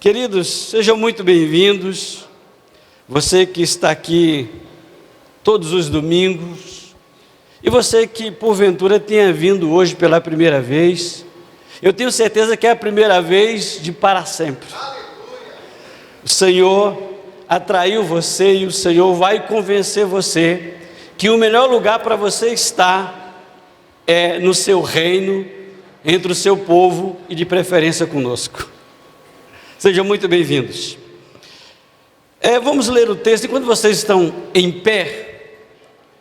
Queridos, sejam muito bem-vindos. Você que está aqui todos os domingos e você que porventura tenha vindo hoje pela primeira vez, eu tenho certeza que é a primeira vez de para sempre. O Senhor atraiu você e o Senhor vai convencer você que o melhor lugar para você estar é no seu reino, entre o seu povo e de preferência conosco. Sejam muito bem-vindos. Vamos ler o texto. Enquanto vocês estão em pé,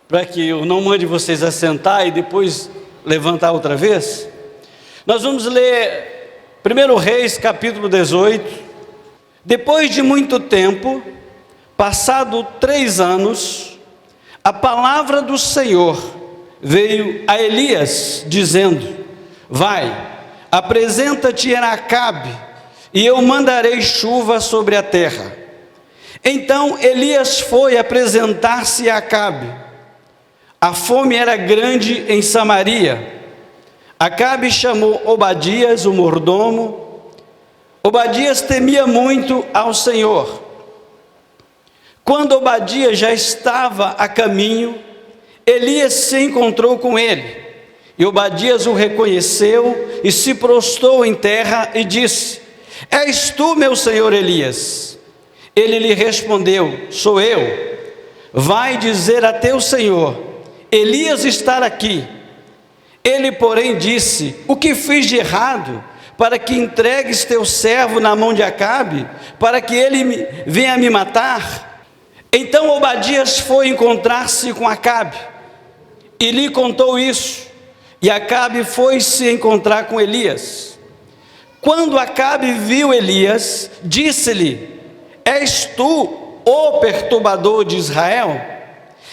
para que eu não mande vocês assentar e depois levantar outra vez, nós vamos ler 1 Reis, capítulo 18. Depois de muito tempo, passado 3 anos, a palavra do Senhor veio a Elias, dizendo: vai, apresenta-te a Acabe, e eu mandarei chuva sobre a terra. Então Elias foi apresentar-se a Acabe. A fome era grande em Samaria. Acabe chamou Obadias, o mordomo. Obadias temia muito ao Senhor. Quando Obadias já estava a caminho, Elias se encontrou com ele. E Obadias o reconheceu e se prostrou em terra e disse: és tu, meu senhor Elias? Ele lhe respondeu: sou eu. Vai dizer a teu senhor: Elias está aqui. Ele, porém, disse: o que fiz de errado, para que entregues teu servo na mão de Acabe, para que ele venha me matar? Então Obadias foi encontrar-se com Acabe e lhe contou isso, e Acabe foi se encontrar com Elias. Quando Acabe viu Elias, disse-lhe: és tu o perturbador de Israel?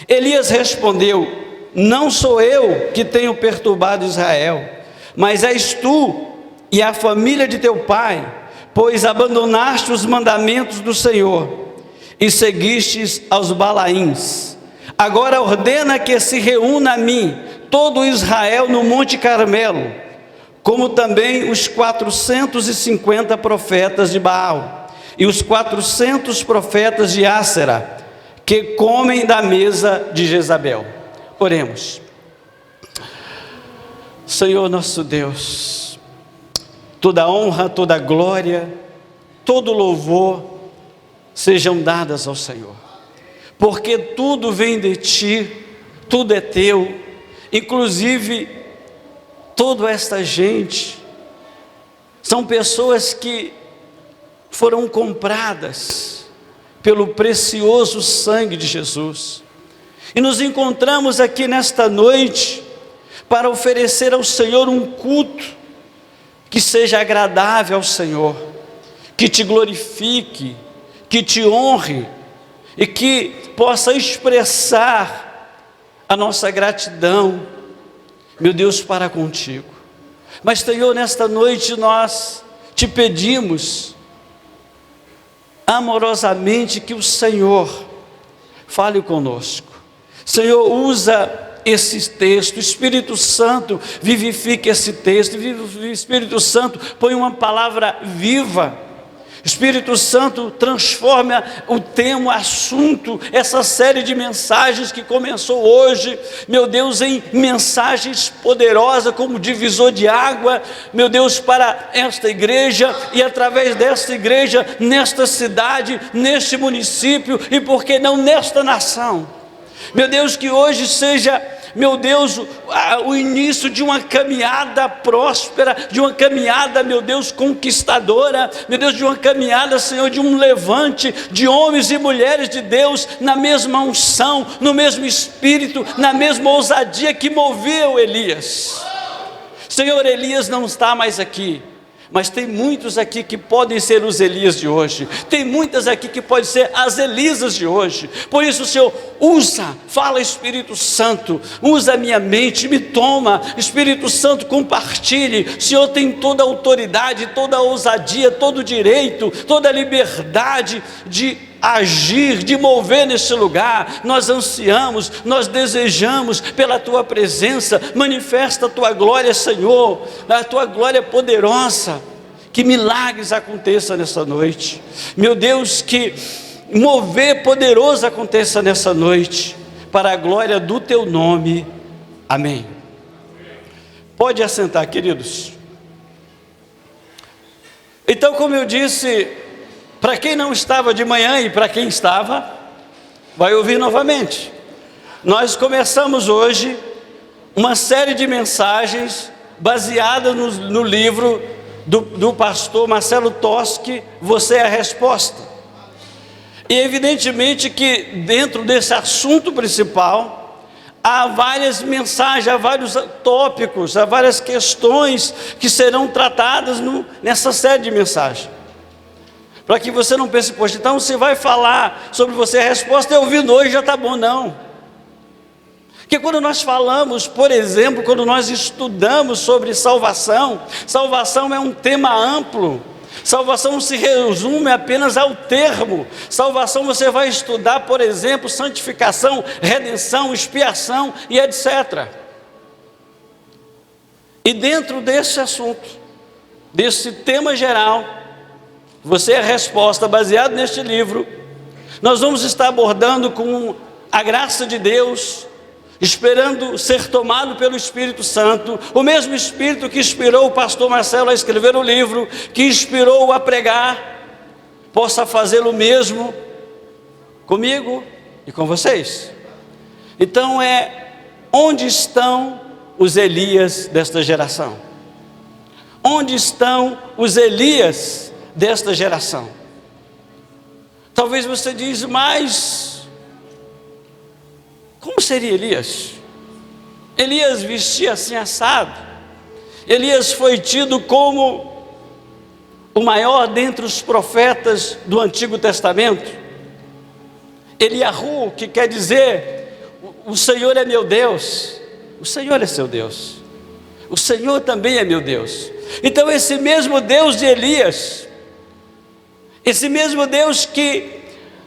Elias respondeu: não sou eu que tenho perturbado Israel, mas és tu e a família de teu pai, pois abandonaste os mandamentos do Senhor e seguistes aos Balaíns. Agora ordena que se reúna a mim todo Israel no Monte Carmelo, como também os 450 profetas de Baal e os 400 profetas de Ácera, que comem da mesa de Jezabel. Oremos. Senhor nosso Deus, toda honra, toda glória, todo louvor sejam dadas ao Senhor, porque tudo vem de Ti, tudo é Teu, inclusive toda esta gente são pessoas que foram compradas pelo precioso sangue de Jesus. E nos encontramos aqui nesta noite para oferecer ao Senhor um culto que seja agradável ao Senhor, que Te glorifique, que Te honre e que possa expressar a nossa gratidão, meu Deus, para contigo. Mas, Senhor, nesta noite nós Te pedimos amorosamente que o Senhor fale conosco. Senhor, usa esse texto, Espírito Santo vivifique esse texto, Espírito Santo põe uma palavra viva, Espírito Santo transforma o tema, o assunto, essa série de mensagens que começou hoje, meu Deus, em mensagens poderosas como divisor de água, meu Deus, para esta igreja e através desta igreja, nesta cidade, neste município e por que não nesta nação. Meu Deus, que hoje seja, meu Deus, o início de uma caminhada próspera, de uma caminhada, meu Deus, conquistadora, meu Deus, de uma caminhada, Senhor, de um levante de homens e mulheres de Deus, na mesma unção, no mesmo espírito, na mesma ousadia que moveu Elias. Senhor, Elias não está mais aqui, mas tem muitos aqui que podem ser os Elias de hoje, tem muitas aqui que podem ser as Elisas de hoje. Por isso, Senhor, fala, Espírito Santo, usa a minha mente, me toma, Espírito Santo, compartilhe. Senhor, tem toda a autoridade, toda a ousadia, todo o direito, toda a liberdade de agir, de mover nesse lugar. Nós ansiamos, nós desejamos pela Tua presença. Manifesta a Tua glória, Senhor, a Tua glória poderosa, que milagres aconteçam nessa noite. Meu Deus, que mover poderoso aconteça nessa noite, para a glória do teu nome. Amém. Pode assentar, queridos. Então, como eu disse, para quem não estava de manhã e para quem estava, vai ouvir novamente. Nós começamos hoje uma série de mensagens baseadas no livro do pastor Marcelo Toschi, Você é a Resposta. E evidentemente que dentro desse assunto principal, há várias mensagens, há vários tópicos, há várias questões que serão tratadas nessa série de mensagens. Para que você não pense, poxa, então você vai falar sobre Você é a Resposta, eu ouvindo hoje já está bom, não. Porque quando nós falamos, por exemplo, quando nós estudamos sobre salvação, salvação é um tema amplo. Salvação não se resume apenas ao termo. Salvação você vai estudar, por exemplo, santificação, redenção, expiação e etc. E dentro desse assunto, desse tema geral, Você é a Resposta, baseado neste livro, nós vamos estar abordando com a graça de Deus, esperando ser tomado pelo Espírito Santo, o mesmo Espírito que inspirou o pastor Marcelo a escrever o livro, que inspirou-o a pregar, possa fazê-lo mesmo comigo e com vocês. Então onde estão os Elias desta geração? Onde estão os Elias desta geração? Talvez você diz, mas como seria Elias? Elias vestia assim assado. Elias foi tido como o maior dentre os profetas do Antigo Testamento. Eliahu, que quer dizer, o Senhor é meu Deus. O Senhor é seu Deus. O Senhor também é meu Deus. Então esse mesmo Deus de Elias, esse mesmo Deus que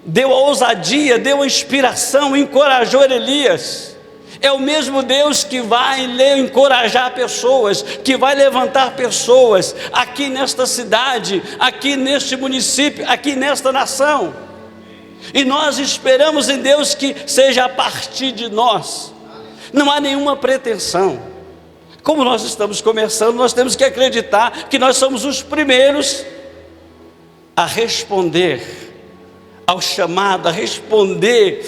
deu a ousadia, deu a inspiração, encorajou Elias, é o mesmo Deus que vai encorajar pessoas, que vai levantar pessoas aqui nesta cidade, aqui neste município, aqui nesta nação. E nós esperamos em Deus que seja a partir de nós. Não há nenhuma pretensão. Como nós estamos começando, nós temos que acreditar que nós somos os primeiros a responder ao chamado, a responder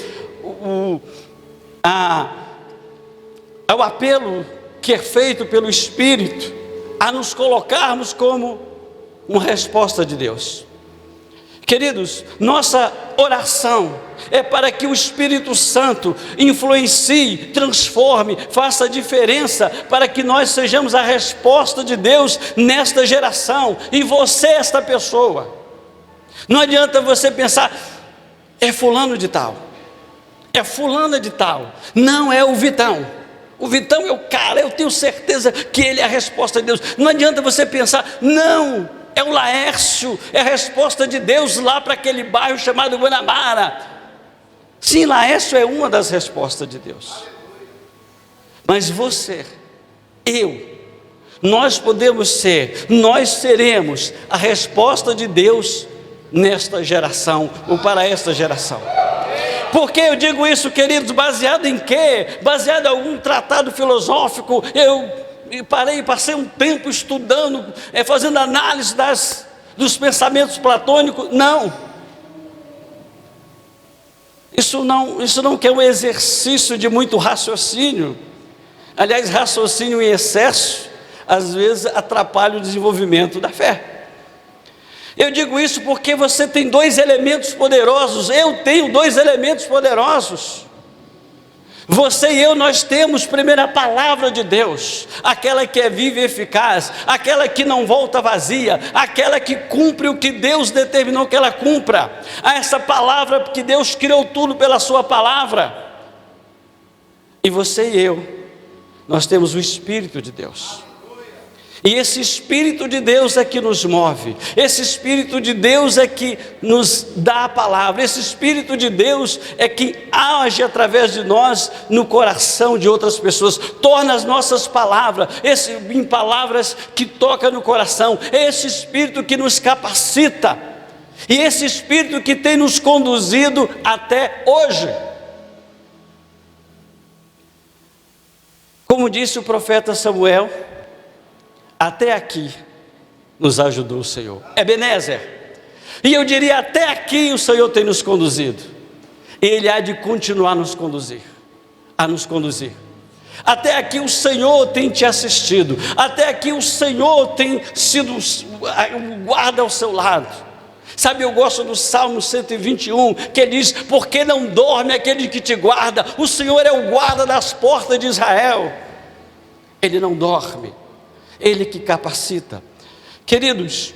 ao apelo que é feito pelo Espírito, a nos colocarmos como uma resposta de Deus. Queridos, nossa oração é para que o Espírito Santo influencie, transforme, faça diferença, para que nós sejamos a resposta de Deus nesta geração, e você esta pessoa. Não adianta você pensar, é fulano de tal, é fulana de tal. Não, é o Vitão. O Vitão é o cara, eu tenho certeza que ele é a resposta de Deus. Não adianta você pensar, não, é o Laércio, é a resposta de Deus lá para aquele bairro chamado Guanabara. Sim, Laércio é uma das respostas de Deus. Mas você, nós podemos ser, nós seremos a resposta de Deus nesta geração, ou para esta geração. Por que eu digo isso, queridos? Baseado em quê? Baseado em algum tratado filosófico? Eu passei um tempo estudando, fazendo análise dos pensamentos platônicos? Não. Isso não quer um exercício de muito raciocínio. Aliás, raciocínio em excesso, às vezes atrapalha o desenvolvimento da fé. Eu digo isso porque você tem dois elementos poderosos, eu tenho dois elementos poderosos. Você e eu, nós temos primeiro a palavra de Deus, aquela que é viva e eficaz, aquela que não volta vazia, aquela que cumpre o que Deus determinou que ela cumpra. Essa palavra, porque Deus criou tudo pela sua palavra. E você e eu, nós temos o Espírito de Deus. E esse Espírito de Deus é que nos move, esse Espírito de Deus é que nos dá a palavra, esse Espírito de Deus é que age através de nós no coração de outras pessoas, torna as nossas palavras, em palavras que tocam no coração, é esse Espírito que nos capacita, e esse Espírito que tem nos conduzido até hoje. Como disse o profeta Samuel, até aqui nos ajudou o Senhor, Ebenezer, e eu diria, até aqui o Senhor tem nos conduzido, e Ele há de continuar a nos conduzir, até aqui o Senhor tem te assistido, até aqui o Senhor tem sido o guarda ao seu lado. Sabe, eu gosto do Salmo 121, que diz, porque não dorme aquele que te guarda, o Senhor é o guarda das portas de Israel, Ele não dorme, Ele que capacita. Queridos,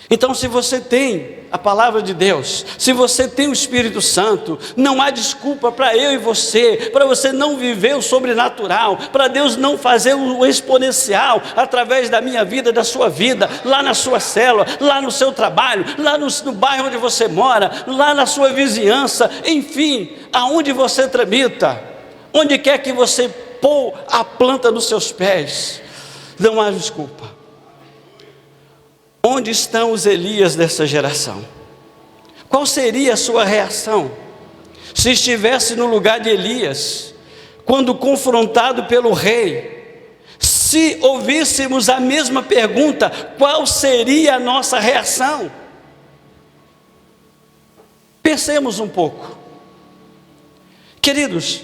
então se você tem a palavra de Deus, se você tem o Espírito Santo, não há desculpa para eu e você, para você não viver o sobrenatural, para Deus não fazer o exponencial através da minha vida, da sua vida, lá na sua célula, lá no seu trabalho, lá no bairro onde você mora, lá na sua vizinhança, enfim, aonde você tramita, onde quer que você pôr a planta dos seus pés, não há desculpa. Onde estão os Elias dessa geração? Qual seria a sua reação se estivesse no lugar de Elias, quando confrontado pelo rei? Se ouvíssemos a mesma pergunta, qual seria a nossa reação? Pensemos um pouco. Queridos,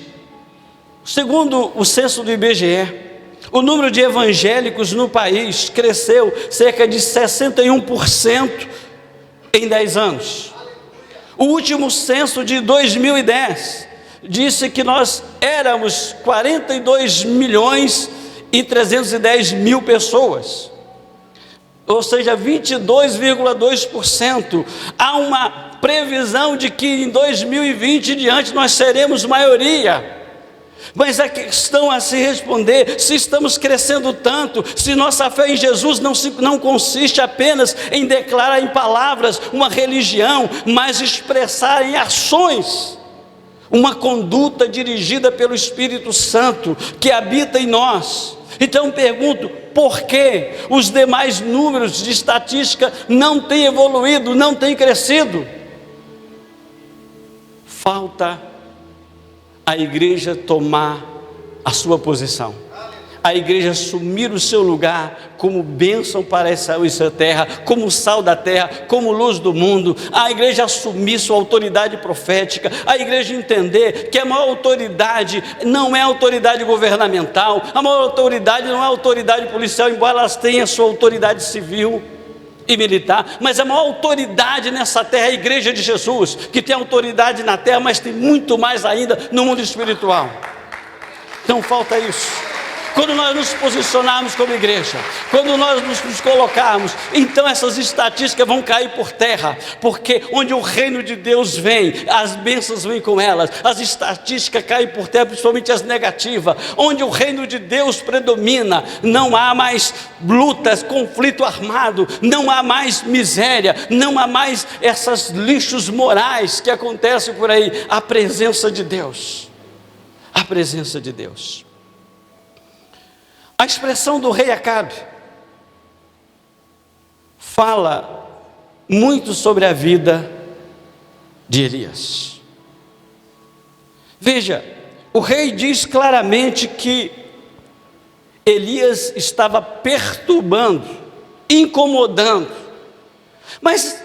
segundo o censo do IBGE, o número de evangélicos no país cresceu cerca de 61% em 10 anos. O último censo de 2010 disse que nós éramos 42.310.000 pessoas, ou seja, 22,2%. Há uma previsão de que em 2020 em diante nós seremos maioria. Mas a questão a se responder, se estamos crescendo tanto, se nossa fé em Jesus não consiste apenas em declarar em palavras uma religião, mas expressar em ações uma conduta dirigida pelo Espírito Santo que habita em nós. Então pergunto, por que os demais números de estatística não têm evoluído, não têm crescido? Falta a igreja tomar a sua posição, a igreja assumir o seu lugar como bênção para essa terra, como sal da terra, como luz do mundo, a igreja assumir sua autoridade profética, a igreja entender que a maior autoridade não é a autoridade governamental, a maior autoridade não é a autoridade policial, embora elas tenham sua autoridade civil e militar, mas a maior autoridade nessa terra é a igreja de Jesus, que tem autoridade na terra, mas tem muito mais ainda no mundo espiritual. Então falta isso. Quando nós nos posicionarmos como igreja, quando nós nos colocarmos, então essas estatísticas vão cair por terra, porque onde o reino de Deus vem, as bênçãos vêm com elas, as estatísticas caem por terra, principalmente as negativas. Onde o reino de Deus predomina, não há mais lutas, conflito armado, não há mais miséria, não há mais esses lixos morais que acontecem por aí. A presença de Deus, a presença de Deus. A expressão do rei Acabe fala muito sobre a vida de Elias. Veja, o rei diz claramente que Elias estava perturbando, incomodando. Mas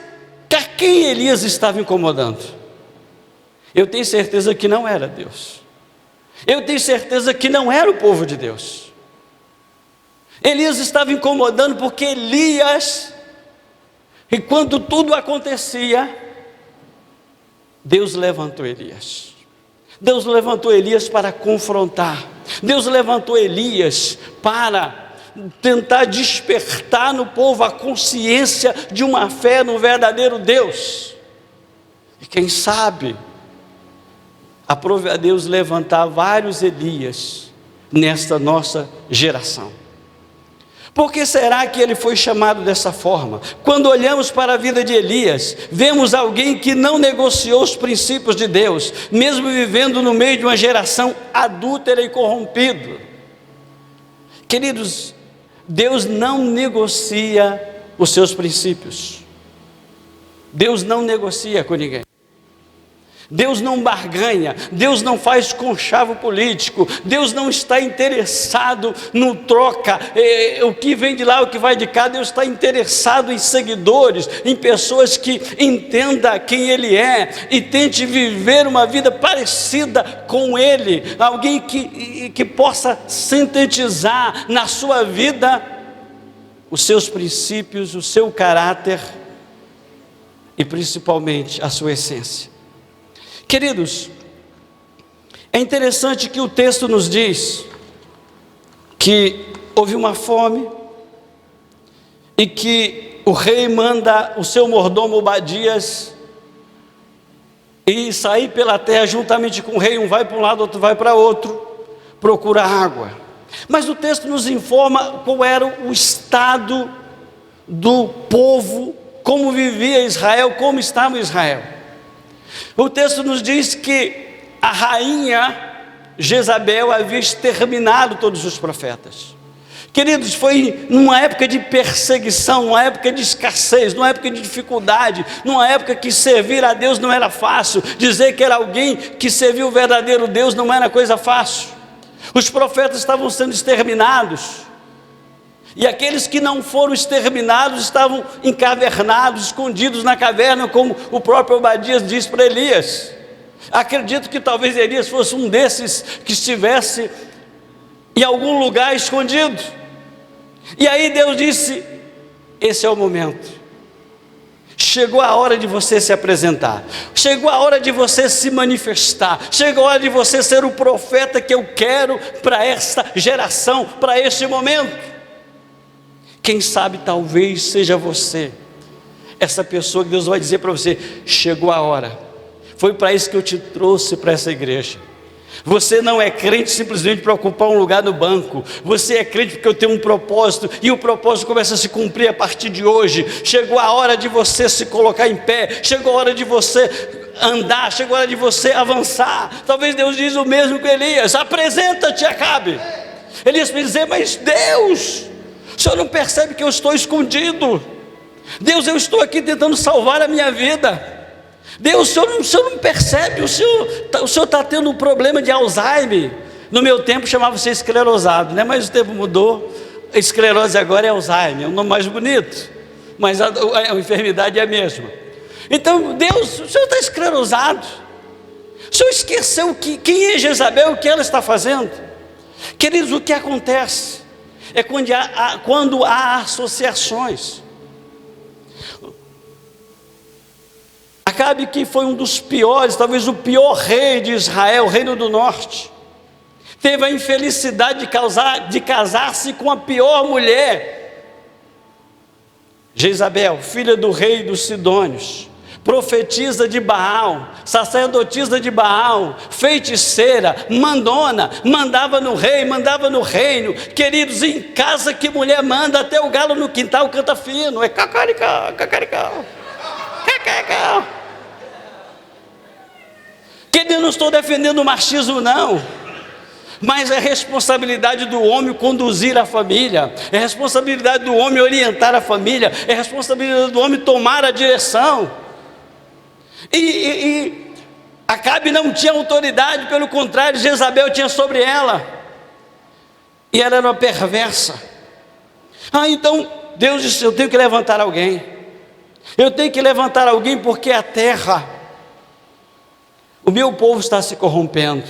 a quem Elias estava incomodando? Eu tenho certeza que não era Deus. Eu tenho certeza que não era o povo de Deus. Elias estava incomodando porque Elias, enquanto tudo acontecia, Deus levantou Elias. Deus levantou Elias para confrontar. Deus levantou Elias para tentar despertar no povo a consciência de uma fé no verdadeiro Deus. E quem sabe, aprove a Deus levantar vários Elias nesta nossa geração. Por que será que ele foi chamado dessa forma? Quando olhamos para a vida de Elias, vemos alguém que não negociou os princípios de Deus, mesmo vivendo no meio de uma geração adúltera e corrompida. Queridos, Deus não negocia os seus princípios. Deus não negocia com ninguém. Deus não barganha, Deus não faz conchavo político, Deus não está interessado no troca, o que vem de lá, o que vai de cá. Deus está interessado em seguidores, em pessoas que entendam quem Ele é e tente viver uma vida parecida com Ele, alguém que possa sintetizar na sua vida os seus princípios, o seu caráter e principalmente a sua essência. Queridos, é interessante que o texto nos diz que houve uma fome e que o rei manda o seu mordomo Obadias e sair pela terra juntamente com o rei, um vai para um lado, outro vai para outro, procurar água. Mas o texto nos informa qual era o estado do povo, como vivia Israel, como estava Israel. O texto nos diz que a rainha Jezabel havia exterminado todos os profetas. Queridos, foi numa época de perseguição, numa época de escassez, numa época de dificuldade, numa época que servir a Deus não era fácil, dizer que era alguém que serviu o verdadeiro Deus não era coisa fácil. Os profetas estavam sendo exterminados. E aqueles que não foram exterminados estavam encavernados, escondidos na caverna, como o próprio Obadias diz para Elias. Acredito que talvez Elias fosse um desses que estivesse em algum lugar escondido. E aí Deus disse: esse é o momento. Chegou a hora de você se apresentar, chegou a hora de você se manifestar, chegou a hora de você ser o profeta que eu quero para esta geração, para este momento. Quem sabe talvez seja você, essa pessoa que Deus vai dizer para você: chegou a hora, foi para isso que eu te trouxe para essa igreja. Você não é crente simplesmente para ocupar um lugar no banco, você é crente porque eu tenho um propósito, e o propósito começa a se cumprir a partir de hoje. Chegou a hora de você se colocar em pé, chegou a hora de você andar, chegou a hora de você avançar. Talvez Deus diz o mesmo com Elias: apresenta-te, Acabe. Elias vai dizer: mas Deus, o senhor não percebe que eu estou escondido? Deus, eu estou aqui tentando salvar a minha vida. Deus, o senhor não percebe? O senhor está tendo um problema de Alzheimer. No meu tempo chamava-se esclerosado, né? Mas o tempo mudou. Esclerose agora é Alzheimer, é um nome mais bonito, mas a enfermidade é a mesma. Então, Deus, o senhor está esclerosado. O senhor esqueceu quem é Jezabel, o que ela está fazendo? Queridos, o que acontece é quando há associações. Acabe, que foi um dos piores, talvez o pior rei de Israel, o reino do norte, teve a infelicidade de casar-se com a pior mulher, Jezabel, filha do rei dos Sidônios, profetisa de Baal, sacerdotisa de Baal, feiticeira, mandona, mandava no rei, mandava no reino. Queridos, em casa que mulher manda, até o galo no quintal canta fino, é cacaricau, cacaricau, cacaricau. Queridos, não estou defendendo o machismo não, mas é responsabilidade do homem conduzir a família, é responsabilidade do homem orientar a família, é responsabilidade do homem tomar a direção. E Acabe não tinha autoridade, pelo contrário, Jezabel tinha sobre ela, e ela era uma perversa. Então Deus disse: eu tenho que levantar alguém, eu tenho que levantar alguém, porque a terra, o meu povo está se corrompendo,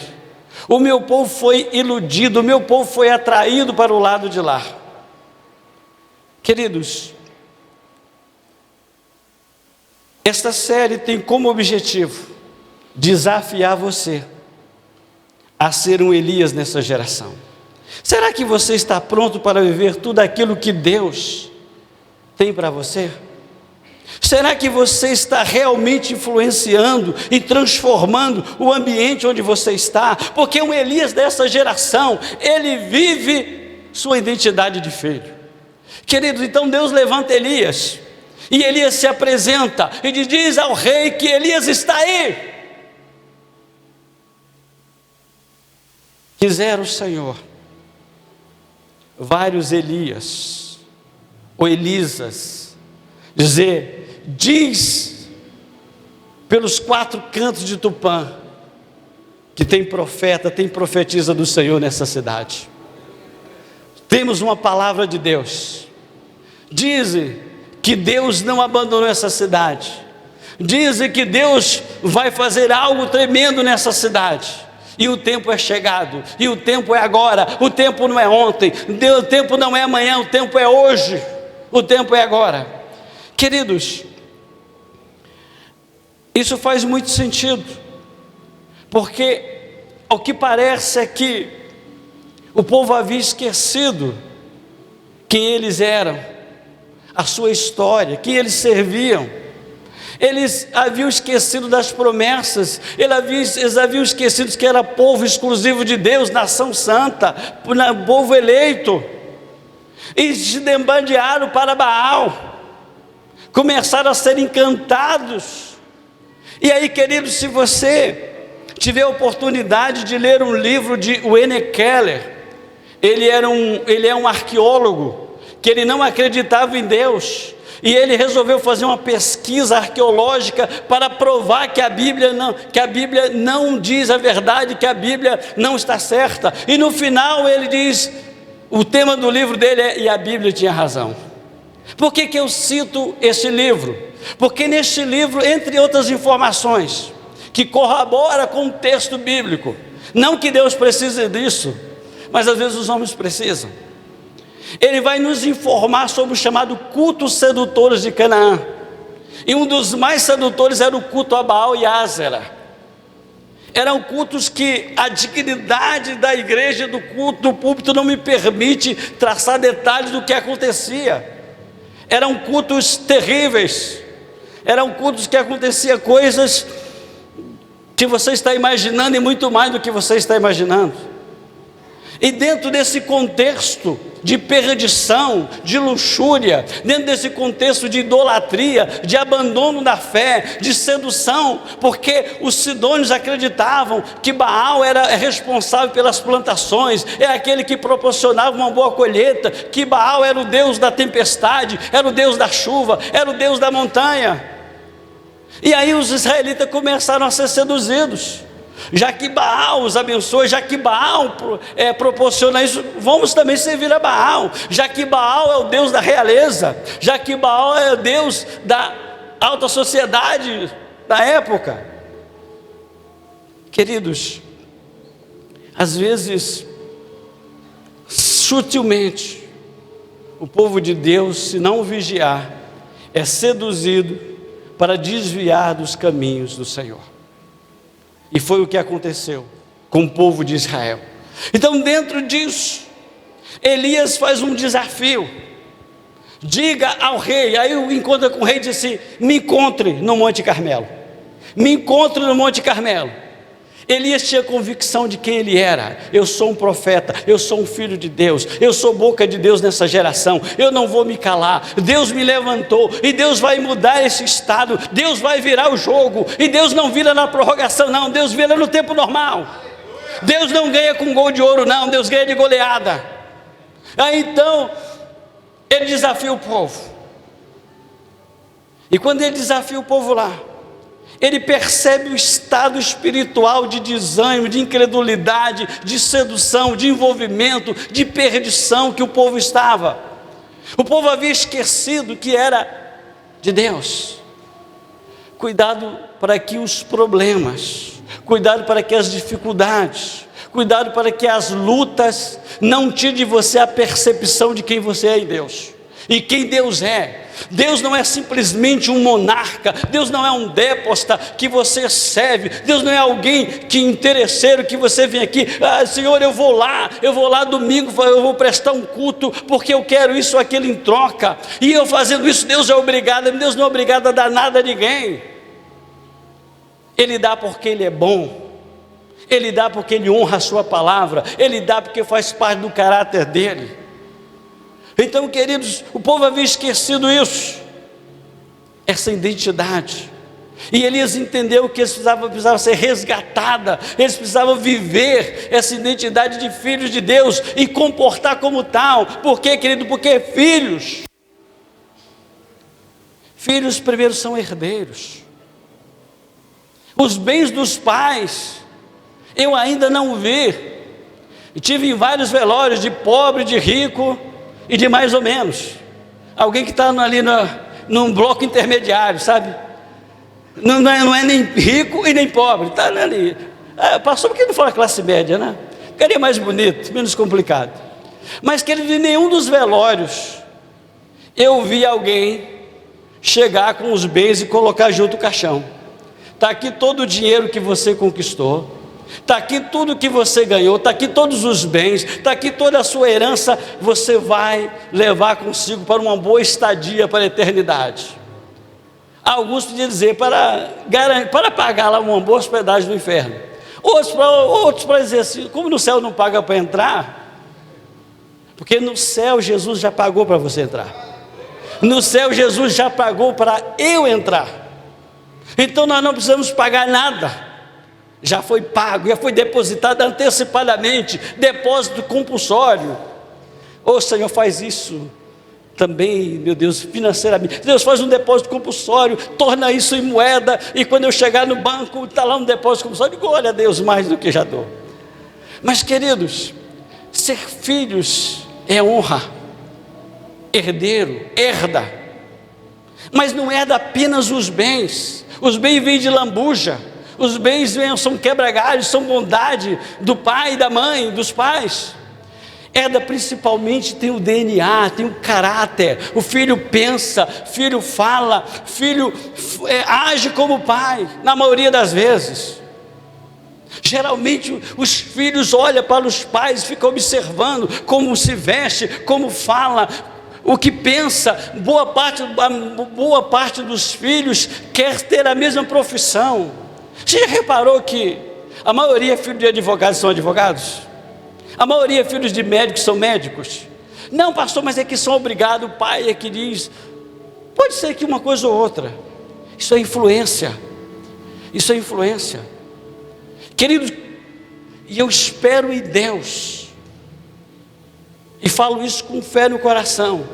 o meu povo foi iludido, o meu povo foi atraído para o lado de lá. Queridos, esta série tem como objetivo desafiar você a ser um Elias nessa geração. Será que você está pronto para viver tudo aquilo que Deus tem para você? Será que você está realmente influenciando e transformando o ambiente onde você está? Porque um Elias dessa geração, ele vive sua identidade de filho. Queridos, então Deus levanta Elias, e Elias se apresenta e diz ao rei que Elias está aí. Quisera o Senhor vários Elias ou Elisas diz pelos 4 cantos de Tupã que tem profeta, tem profetisa do Senhor nessa cidade. Temos uma palavra de Deus. Dizem que Deus não abandonou essa cidade. Dizem que Deus vai fazer algo tremendo nessa cidade. E o tempo é chegado, e o tempo é agora, o tempo não é ontem, o tempo não é amanhã, o tempo é hoje, o tempo é agora. Queridos, isso faz muito sentido, porque ao que parece é que o povo havia esquecido quem eles eram, a sua história, quem eles serviam. Eles haviam esquecido das promessas, eles haviam esquecido que era povo exclusivo de Deus, nação santa, povo eleito, e se dembandearam para Baal, começaram a ser encantados. E aí, queridos, se você tiver a oportunidade de ler um livro de Wayne Keller, ele é um arqueólogo, que ele não acreditava em Deus, e ele resolveu fazer uma pesquisa arqueológica para provar que a Bíblia não diz a verdade, que a Bíblia não está certa. E no final ele diz, o tema do livro dele é "E a Bíblia tinha razão". Por que eu cito esse livro? Porque neste livro, entre outras informações, que corrobora com o texto bíblico, não que Deus precise disso, mas às vezes os homens precisam, ele vai nos informar sobre o chamado culto sedutores de Canaã. E um dos mais sedutores era o culto a Baal e Ázera. Eram cultos que a dignidade da igreja, do culto, do púlpito, não me permite traçar detalhes do que acontecia. Eram cultos terríveis, eram cultos que acontecia coisas que você está imaginando, e muito mais do que você está imaginando. E dentro desse contexto de perdição, de luxúria, dentro desse contexto de idolatria, de abandono da fé, de sedução, porque os sidônios acreditavam que Baal era responsável pelas plantações, é aquele que proporcionava uma boa colheita, que Baal era o Deus da tempestade, era o Deus da chuva, era o Deus da montanha. E aí os israelitas começaram a ser seduzidos. Já que Baal os abençoa, já que Baal proporciona isso, vamos também servir a Baal. Já que Baal é o Deus da realeza, já que Baal é o Deus da alta sociedade da época. Queridos, às vezes, sutilmente, o povo de Deus, se não vigiar, é seduzido para desviar dos caminhos do Senhor. E foi o que aconteceu com o povo de Israel. Então, dentro disso, Elias faz um desafio. Diga ao rei, aí encontra com o rei e diz assim: me encontre no Monte Carmelo. Me encontre no Monte Carmelo. Elias tinha convicção de quem ele era. Eu sou um profeta, eu sou um filho de Deus, eu sou boca de Deus nessa geração, eu não vou me calar. Deus me levantou e Deus vai mudar esse estado, Deus vai virar o jogo. E Deus não vira na prorrogação, não, Deus vira no tempo normal. Deus não ganha com gol de ouro, não, Deus ganha de goleada. Aí então ele desafia o povo, e quando ele desafia o povo lá, ele percebe o estado espiritual de desânimo, de incredulidade, de sedução, de envolvimento, de perdição que o povo estava. O povo havia esquecido que era de Deus. Cuidado para que os problemas, cuidado para que as dificuldades, cuidado para que as lutas não tirem de você a percepção de quem você é em Deus e quem Deus é. Deus não é simplesmente um monarca, Deus não é um déspota que você serve, Deus não é alguém que interesseiro que você vem aqui, Senhor, eu vou lá domingo, eu vou prestar um culto, porque eu quero isso ou aquilo em troca, e eu fazendo isso, Deus é obrigado. Deus não é obrigado a dar nada a ninguém. Ele dá porque Ele é bom, Ele dá porque Ele honra a sua palavra, Ele dá porque faz parte do caráter dEle. Então, queridos, o povo havia esquecido isso, essa identidade. E Elias entendeu que eles precisavam ser resgatada, eles precisavam viver essa identidade de filhos de Deus e comportar como tal. Por quê, querido? Porque filhos primeiro são herdeiros. Os bens dos pais, eu ainda não vi. Eu tive em vários velórios de pobre, de rico e de mais ou menos. Alguém que está ali num bloco intermediário, sabe? Não é nem rico e nem pobre, está ali. Pastor, por que não fala classe média, né? Ficaria mais bonito, menos complicado. Mas, querido, em nenhum dos velórios eu vi alguém chegar com os bens e colocar junto o caixão. Está aqui todo o dinheiro que você conquistou, está aqui tudo que você ganhou, está aqui todos os bens, está aqui toda a sua herança, você vai levar consigo para uma boa estadia para a eternidade. Alguns podiam dizer para pagar lá uma boa hospedagem no inferno, outros para dizer assim, como no céu não paga para entrar, porque no céu Jesus já pagou para você entrar, no céu Jesus já pagou para eu entrar, então nós não precisamos pagar nada, já foi pago, já foi depositado antecipadamente, depósito compulsório. Ô Senhor, faz isso também, meu Deus, financeiramente. Deus, faz um depósito compulsório, torna isso em moeda, e quando eu chegar no banco, está lá um depósito compulsório, glória a Deus, mais do que já dou. Mas, queridos, ser filhos é honra, herdeiro, herda, mas não herda apenas os bens vêm de lambuja, os bens são quebra-galhos, são bondade do pai e da mãe, dos pais. Herda principalmente tem o DNA, tem o caráter. O filho pensa, filho fala, filho age como pai, na maioria das vezes. Geralmente os filhos olham para os pais e ficam observando como se veste, como fala, o que pensa. Boa parte dos filhos quer ter a mesma profissão. Você já reparou que a maioria filhos de advogados são advogados? A maioria filhos de médicos são médicos? Não, pastor, mas é que são obrigados, o pai é que diz. Pode ser que uma coisa ou outra. Isso é influência. Isso é influência. Queridos, e eu espero em Deus, e falo isso com fé no coração,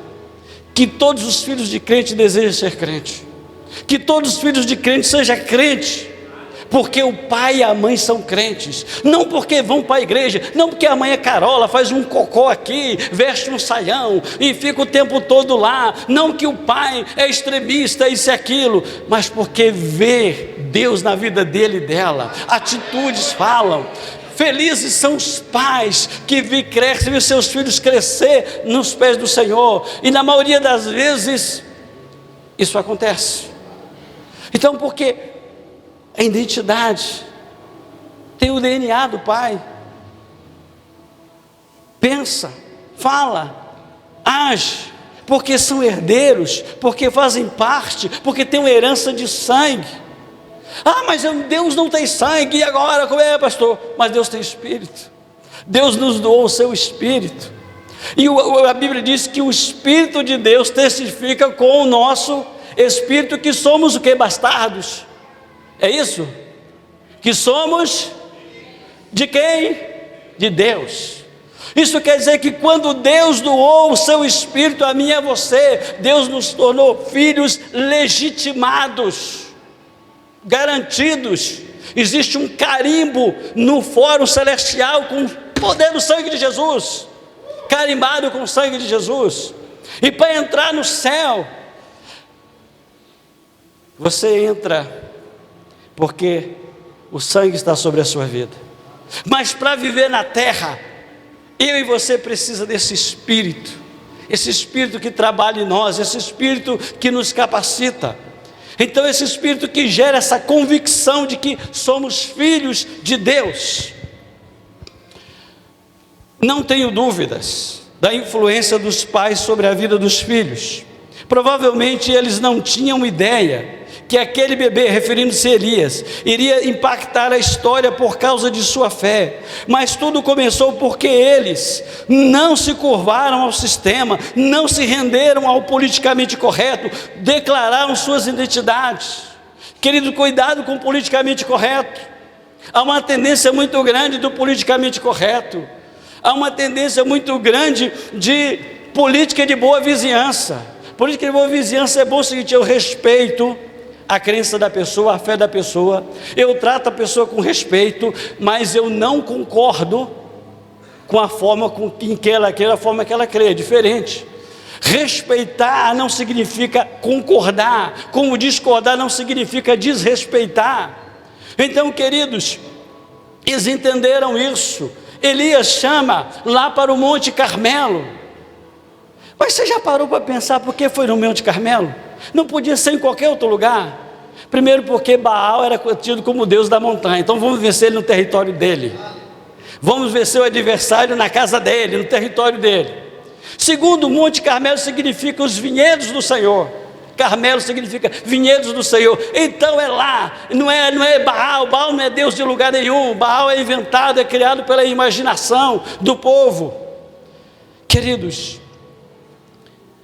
que todos os filhos de crente desejem ser crente, que todos os filhos de crente sejam crentes, porque o pai e a mãe são crentes, não porque vão para a igreja, não porque a mãe é carola, faz um cocô aqui, veste um saião e fica o tempo todo lá, não que o pai é extremista, isso e aquilo, mas porque vê Deus na vida dele e dela, atitudes falam. Felizes são os pais que vê os seus filhos crescer nos pés do Senhor, e na maioria das vezes isso acontece. Então, porque a identidade tem o DNA do pai, pensa, fala, age, porque são herdeiros, porque fazem parte, porque tem uma herança de sangue. Ah, mas Deus não tem sangue, e agora como é, pastor? Mas Deus tem espírito, Deus nos doou o seu espírito, e a Bíblia diz que o Espírito de Deus testifica com o nosso espírito que somos o que? Bastardos. É isso? Que somos de quem? De Deus. Isso quer dizer que quando Deus doou o seu Espírito a mim e a você, Deus nos tornou filhos legitimados, garantidos. Existe um carimbo no fórum celestial com o poder do sangue de Jesus, carimbado com o sangue de Jesus. E para entrar no céu, você entra porque o sangue está sobre a sua vida. Mas para viver na terra, eu e você precisa desse Espírito, esse Espírito que trabalha em nós, esse Espírito que nos capacita. Então esse Espírito que gera essa convicção de que somos filhos de Deus. Não tenho dúvidas da influência dos pais sobre a vida dos filhos. Provavelmente eles não tinham ideia que aquele bebê, referindo-se a Elias, iria impactar a história por causa de sua fé, mas tudo começou porque eles não se curvaram ao sistema, não se renderam ao politicamente correto, declararam suas identidades. Querido, cuidado com o politicamente correto. Há uma tendência muito grande do politicamente correto, há uma tendência muito grande de política de boa vizinhança. Política de boa vizinhança é bom o seguinte: eu respeito a crença da pessoa, a fé da pessoa, eu trato a pessoa com respeito, mas eu não concordo com a forma a forma que ela crê, é diferente. Respeitar não significa concordar, como discordar não significa desrespeitar. Então, queridos, eles entenderam isso. Elias chama lá para o Monte Carmelo. Mas você já parou para pensar por que foi no Monte Carmelo? Não podia ser em qualquer outro lugar. Primeiro porque Baal era tido como Deus da montanha, então vamos vencer ele no território dele. Vamos vencer o adversário na casa dele, no território dele. Segundo, o Monte Carmelo significa os vinhedos do Senhor. Carmelo significa vinhedos do Senhor. Então é lá, não é Baal. Baal não é Deus de lugar nenhum. Baal é inventado, é criado pela imaginação do povo. Queridos,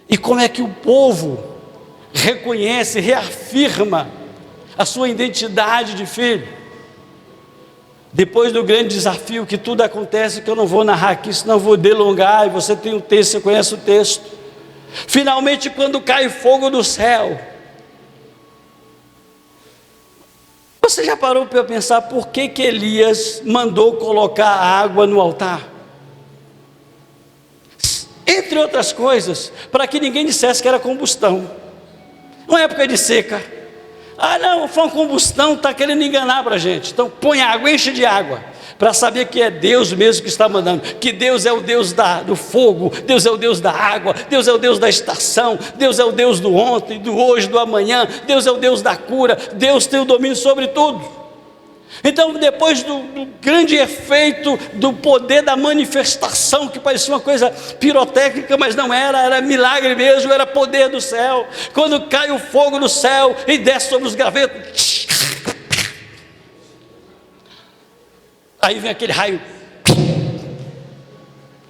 e como é que o povo reconhece, reafirma a sua identidade de filho? Depois do grande desafio, que tudo acontece, que eu não vou narrar aqui, senão vou delongar, e você tem o texto, você conhece o texto. Finalmente, quando cai fogo do céu, você já parou para pensar por que Elias mandou colocar água no altar? Entre outras coisas, para que ninguém dissesse que era combustão. Uma época de seca. Ah não, foi uma combustão, está querendo enganar para a gente. Então põe água, enche de água, para saber que é Deus mesmo que está mandando, que Deus é o Deus do fogo, Deus é o Deus da água, Deus é o Deus da estação, Deus é o Deus do ontem, do hoje, do amanhã, Deus é o Deus da cura, Deus tem o domínio sobre tudo. Então, depois do grande efeito do poder da manifestação, que parecia uma coisa pirotécnica, mas não era, era milagre mesmo, era poder do céu. Quando cai o fogo do céu e desce sobre os gravetos, aí vem aquele raio,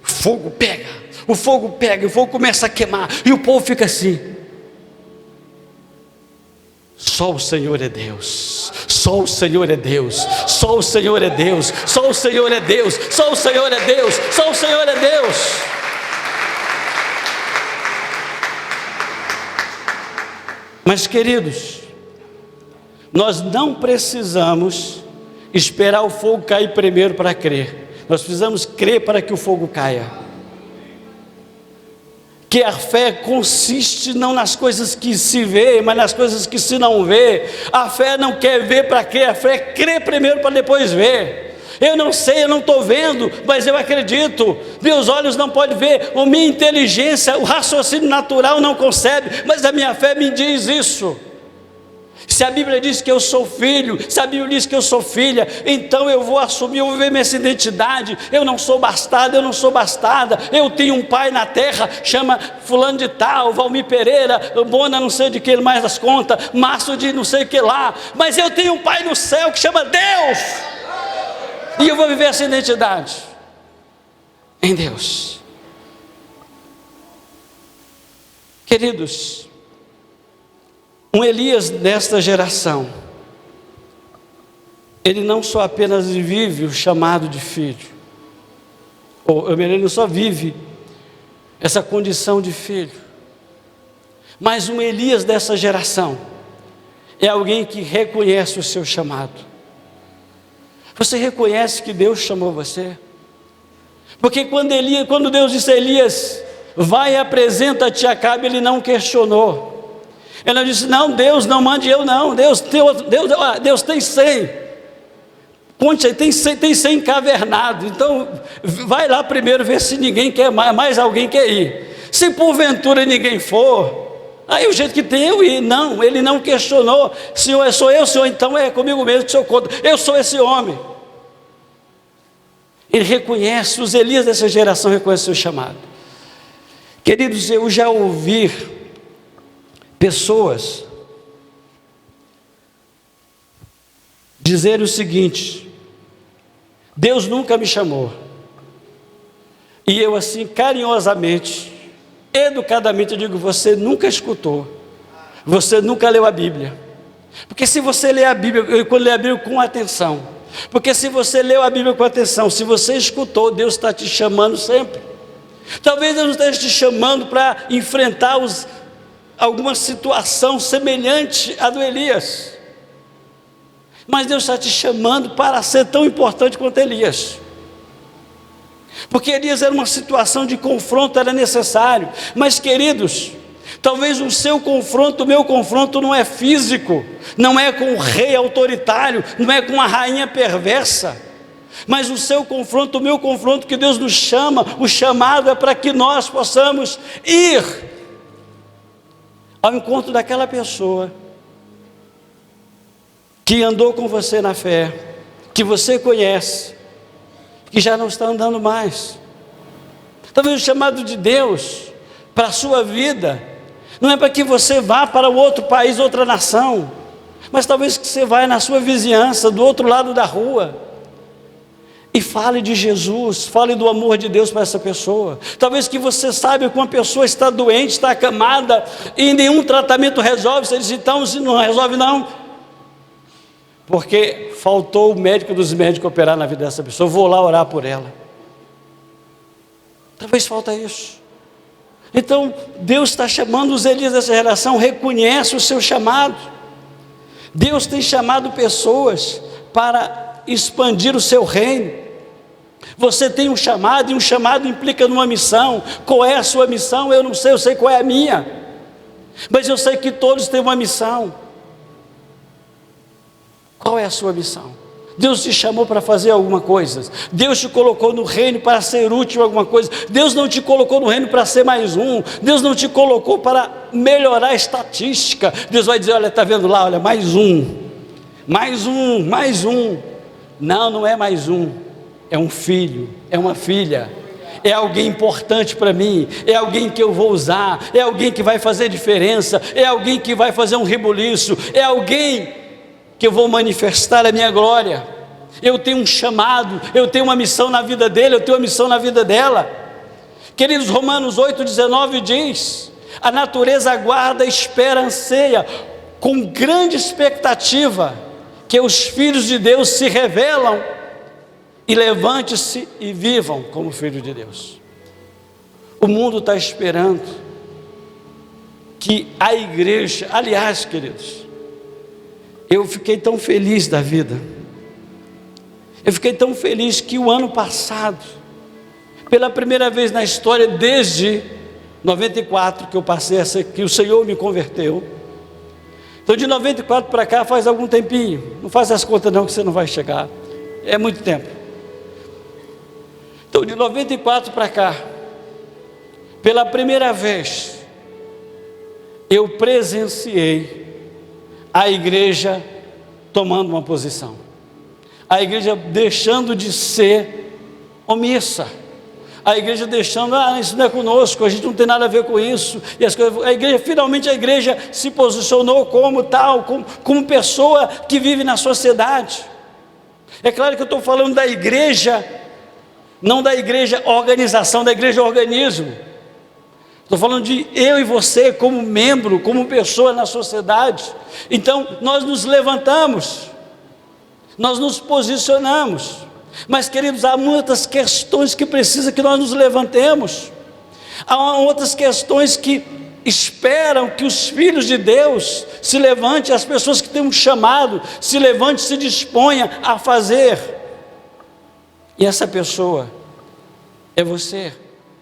o fogo pega, o fogo começa a queimar, e o povo fica assim. Só o Senhor é Deus, só o Senhor é Deus, só o Senhor é Deus, só o Senhor é Deus, só o Senhor é Deus, só o Senhor é Deus. Mas queridos, nós não precisamos esperar o fogo cair primeiro para crer, nós precisamos crer para que o fogo caia. Que a fé consiste não nas coisas que se vê, mas nas coisas que se não vê. A fé não quer ver para quê, a fé crê primeiro para depois ver. Eu não sei, eu não estou vendo, mas eu acredito. Meus olhos não podem ver, a minha inteligência, o raciocínio natural não concebe, mas a minha fé me diz isso. Se a Bíblia diz que eu sou filho, se a Bíblia diz que eu sou filha, então eu vou assumir, eu vou ver minha identidade. Eu não sou bastardo, eu não sou bastarda. Eu tenho um pai na terra, chama fulano de tal, Valmir Pereira, Bona não sei de que mais das contas, Márcio de não sei o que lá. Mas eu tenho um pai no céu que chama Deus. E eu vou viver essa identidade em Deus. Queridos, um Elias desta geração, ele não só apenas vive o chamado de filho, ele não só vive essa condição de filho, mas um Elias dessa geração é alguém que reconhece o seu chamado. Você reconhece que Deus chamou você? Porque quando Deus disse a Elias, vai e apresenta-te a Acabe, ele não questionou. Ela disse, não, Deus, não mande eu não, Deus tem 100, conte aí, tem 100 encavernados, então vai lá primeiro ver se ninguém quer mais alguém quer ir. Se porventura ninguém for, aí o jeito que tem eu ir. Não, ele não questionou, Senhor, sou eu, Senhor, então é comigo mesmo que o Senhor conta, eu sou esse homem. Ele reconhece, os Elias dessa geração reconhecem o seu chamado. Queridos, eu já ouvi pessoas dizer o seguinte: Deus nunca me chamou. E eu assim, carinhosamente, educadamente, eu digo: você nunca escutou, você nunca leu a Bíblia. Porque se você ler a Bíblia, eu leio a Bíblia com atenção, porque se você leu a Bíblia com atenção, se você escutou, Deus está te chamando sempre. Talvez Deus esteja te chamando para enfrentar alguma situação semelhante à do Elias, mas Deus está te chamando para ser tão importante quanto Elias. Porque Elias era uma situação de confronto, era necessário. Mas queridos, talvez o seu confronto, o meu confronto não é físico, não é com o rei autoritário, não é com a rainha perversa, mas o seu confronto, o meu confronto, que Deus nos chama, o chamado é para que nós possamos ir ao encontro daquela pessoa que andou com você na fé, que você conhece, que já não está andando mais. Talvez o chamado de Deus para a sua vida não é para que você vá para outro país, outra nação, mas talvez que você vá na sua vizinhança, do outro lado da rua, e fale de Jesus, fale do amor de Deus para essa pessoa. Talvez que você saiba que uma pessoa está doente, está acamada, e nenhum tratamento resolve. Você diz: então, se não resolve não, porque faltou o médico dos médicos operar na vida dessa pessoa, vou lá orar por ela. Talvez falta isso. Então Deus está chamando os Elias dessa geração. Reconhece o seu chamado. Deus tem chamado pessoas para expandir o seu reino. Você tem um chamado, e um chamado implica numa missão. Qual é a sua missão? Eu não sei, eu sei qual é a minha, mas eu sei que todos têm uma missão. Qual é a sua missão? Deus te chamou para fazer alguma coisa. Deus te colocou no reino para ser útil em alguma coisa. Deus não te colocou no reino para ser mais um. Deus não te colocou para melhorar a estatística. Deus vai dizer: olha, está vendo lá, olha, mais um, mais um, mais um. Não, não é mais um. É um filho, é uma filha. É alguém importante para mim, é alguém que eu vou usar, é alguém que vai fazer diferença, é alguém que vai fazer um rebuliço, é alguém que eu vou manifestar a minha glória. Eu tenho um chamado, eu tenho uma missão na vida dele, eu tenho uma missão na vida dela. Queridos, Romanos 8,19 diz: a natureza aguarda, espera, anseia, com grande expectativa, que os filhos de Deus se revelam, e levante-se e vivam como filhos de Deus. O mundo está esperando que a igreja, aliás, queridos, eu fiquei tão feliz da vida, eu fiquei tão feliz que o ano passado, pela primeira vez na história, desde 94 que eu passei que o Senhor me converteu, então de 94 para cá faz algum tempinho, não faz as contas não que você não vai chegar, é muito tempo. Então de 94 para cá, pela primeira vez, eu presenciei a igreja tomando uma posição, a igreja deixando de ser omissa, a igreja deixando: isso não é conosco, a gente não tem nada a ver com isso, e as coisas, finalmente a igreja se posicionou como tal, como pessoa que vive na sociedade. É claro que eu estou falando da igreja, não da igreja organização, da igreja organismo. Estou falando de eu e você como membro, como pessoa na sociedade. Então nós nos levantamos, nós nos posicionamos. Mas queridos, há muitas questões que precisa que nós nos levantemos. Há outras questões que esperam que os filhos de Deus se levantem, as pessoas que têm um chamado, se levante, se disponha a fazer. E essa pessoa é você,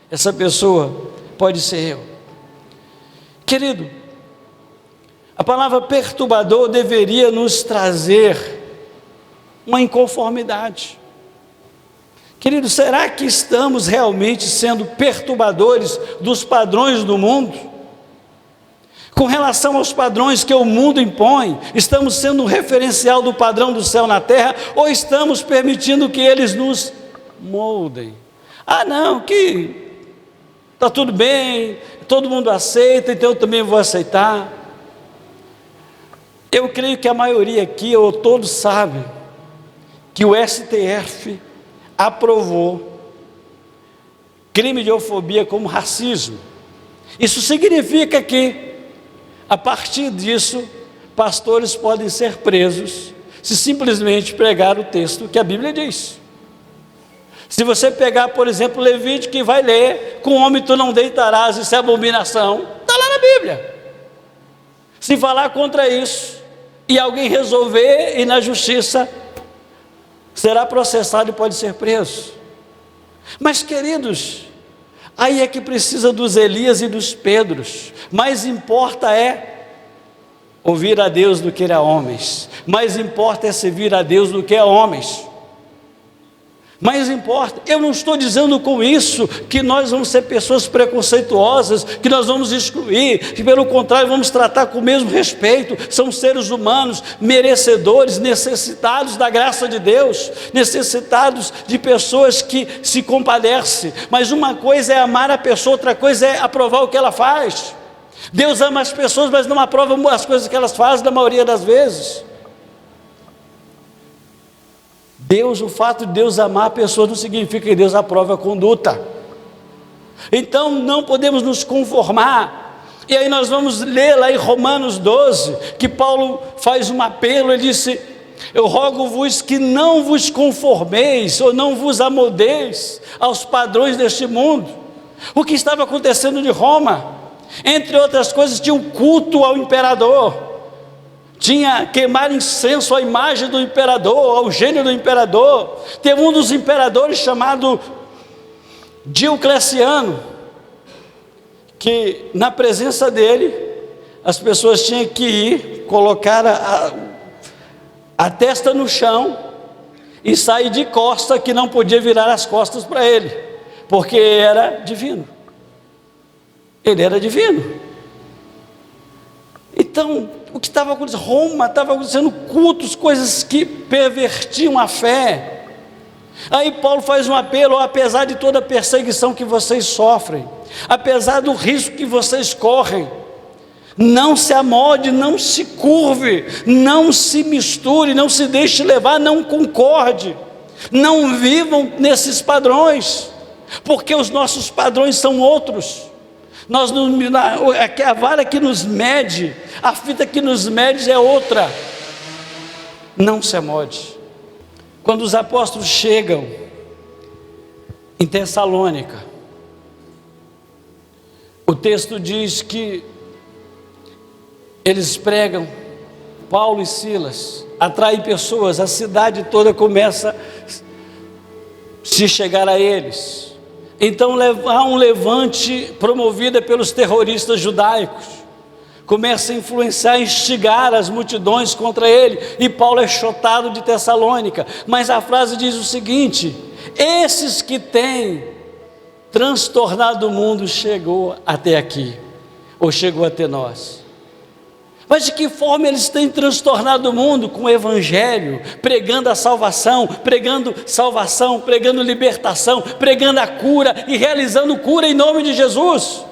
essa pessoa pode ser eu. Querido, a palavra perturbador deveria nos trazer uma inconformidade. Querido, será que estamos realmente sendo perturbadores dos padrões do mundo? Com relação aos padrões que o mundo impõe, estamos sendo um referencial do padrão do céu na terra, ou estamos permitindo que eles nos moldem? Não, que está tudo bem, todo mundo aceita, então eu também vou aceitar. Eu creio que a maioria aqui, ou todos sabem, que o STF aprovou crime de homofobia como racismo. Isso significa que, a partir disso, pastores podem ser presos se simplesmente pregar o texto que a Bíblia diz. Se você pegar, por exemplo, Levítico, e vai ler: com homem tu não deitarás, isso é abominação, está lá na Bíblia. Se falar contra isso, e alguém resolver ir na justiça, será processado e pode ser preso. Mas, queridos, aí é que precisa dos Elias e dos Pedros. Mais importa é ouvir a Deus do que a homens. Mais importa é servir a Deus do que a homens. Mais importa, eu não estou dizendo com isso que nós vamos ser pessoas preconceituosas, que nós vamos excluir, que pelo contrário vamos tratar com o mesmo respeito. São seres humanos, merecedores, necessitados da graça de Deus, necessitados de pessoas que se compadecem. Mas uma coisa é amar a pessoa, outra coisa é aprovar o que ela faz. Deus ama as pessoas, mas não aprova as coisas que elas fazem, na maioria das vezes. O fato de Deus amar a pessoa não significa que Deus aprova a conduta. Então não podemos nos conformar. E aí nós vamos ler lá em Romanos 12, que Paulo faz um apelo. Ele disse: eu rogo-vos que não vos conformeis, ou não vos amoldeis aos padrões deste mundo. O que estava acontecendo de Roma? Entre outras coisas, tinha um culto ao imperador. Tinha queimar incenso à imagem do imperador, ao gênio do imperador. Teve um dos imperadores chamado Diocleciano, que na presença dele, as pessoas tinham que ir, colocar a testa no chão e sair de costa, que não podia virar as costas para ele, porque era divino. Ele era divino. Então, o que estava acontecendo? Roma estava acontecendo cultos, coisas que pervertiam a fé. Aí Paulo faz um apelo: apesar de toda a perseguição que vocês sofrem, apesar do risco que vocês correm, não se amolde, não se curve, não se misture, não se deixe levar, não concorde, não vivam nesses padrões, porque os nossos padrões são outros. A vara que nos mede, a fita que nos mede é outra. Não se amolde. Quando os apóstolos chegam em Tessalônica, o texto diz que eles pregam, Paulo e Silas, atraem pessoas, a cidade toda começa a se chegar a eles. Então há um levante promovido pelos terroristas judaicos, começa a influenciar, instigar as multidões contra ele, e Paulo é chotado de Tessalônica. Mas a frase diz o seguinte: esses que têm transtornado o mundo chegou até aqui, ou chegou até nós. Mas de que forma eles têm transtornado o mundo? Com o evangelho, pregando a salvação, pregando libertação, pregando a cura e realizando cura em nome de Jesus.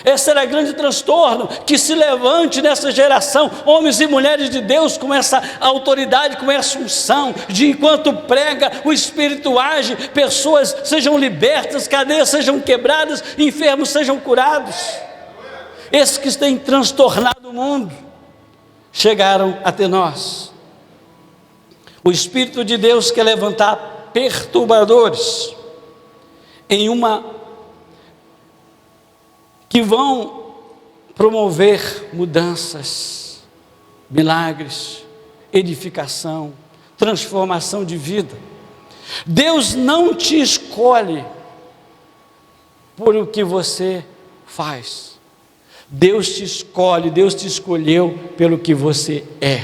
Esse era o grande transtorno, que se levante nessa geração homens e mulheres de Deus com essa autoridade, com essa unção, de enquanto prega, o Espírito age, pessoas sejam libertas, cadeias sejam quebradas, enfermos sejam curados. Esses que têm transtornado o mundo chegaram até nós. O Espírito de Deus quer levantar perturbadores que vão promover mudanças, milagres, edificação, transformação de vida. Deus não te escolhe por o que você faz. Deus te escolhe, Deus te escolheu pelo que você é.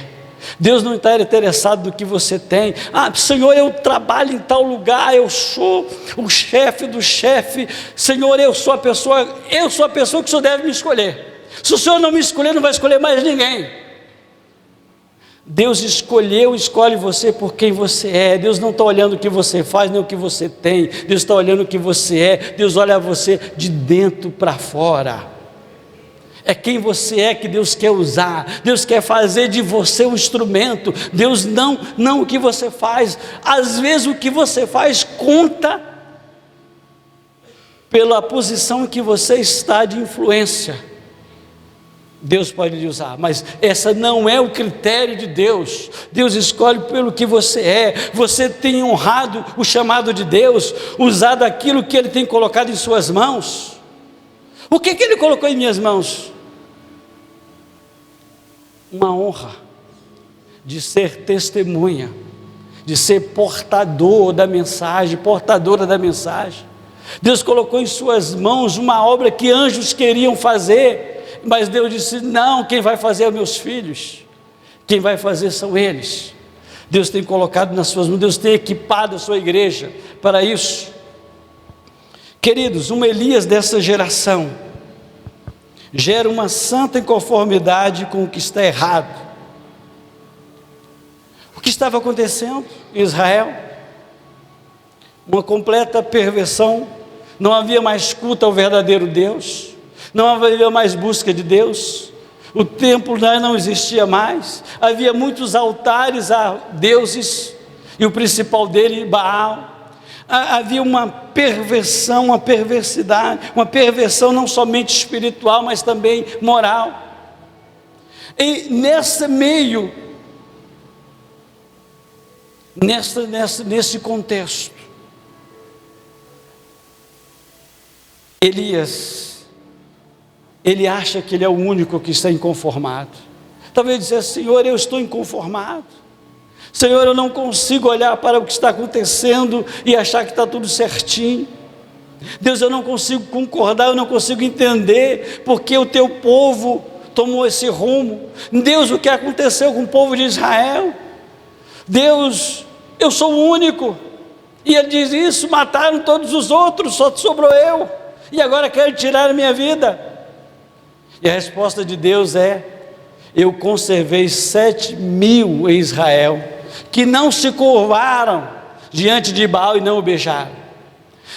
Deus não está interessado no que você tem. Senhor, eu trabalho em tal lugar, eu sou o chefe do chefe. Senhor, eu sou a pessoa que o Senhor deve me escolher. Se o Senhor não me escolher, não vai escolher mais ninguém. Deus escolhe você por quem você é. Deus não está olhando o que você faz, nem o que você tem. Deus está olhando o que você é. Deus olha você de dentro para fora. É quem você é que Deus quer usar. Deus quer fazer de você um instrumento. Deus não o que você faz. Às vezes o que você faz conta pela posição que você está de influência. Deus pode lhe usar, mas essa não é o critério de Deus. Deus escolhe pelo que você é. Você tem honrado o chamado de Deus, usado aquilo que Ele tem colocado em suas mãos. O que Ele colocou em minhas mãos? Uma honra de ser testemunha, de ser portador da mensagem, portadora da mensagem. Deus colocou em suas mãos uma obra que anjos queriam fazer, mas Deus disse: não, quem vai fazer é meus filhos, quem vai fazer são eles. Deus tem colocado nas suas mãos, Deus tem equipado a sua igreja para isso. Queridos, um Elias dessa geração gera uma santa inconformidade com o que está errado. O que estava acontecendo em Israel? Uma completa perversão. Não havia mais culto ao verdadeiro Deus, não havia mais busca de Deus, o templo não existia mais, havia muitos altares a deuses, e o principal dele, Baal. Havia uma perversão, uma perversidade, uma perversão não somente espiritual, mas também moral. E nesse meio, nesse contexto, Elias, ele acha que ele é o único que está inconformado. Talvez dizer: Senhor, eu estou inconformado. Senhor, eu não consigo olhar para o que está acontecendo e achar que está tudo certinho. Deus, eu não consigo concordar, eu não consigo entender porque o teu povo tomou esse rumo. Deus, o que aconteceu com o povo de Israel? Deus, eu sou o único. E ele diz isso: mataram todos os outros, só sobrou eu. E agora quero tirar a minha vida. E a resposta de Deus é: eu conservei 7.000 em Israel, que não se curvaram diante de Baal e não o beijaram.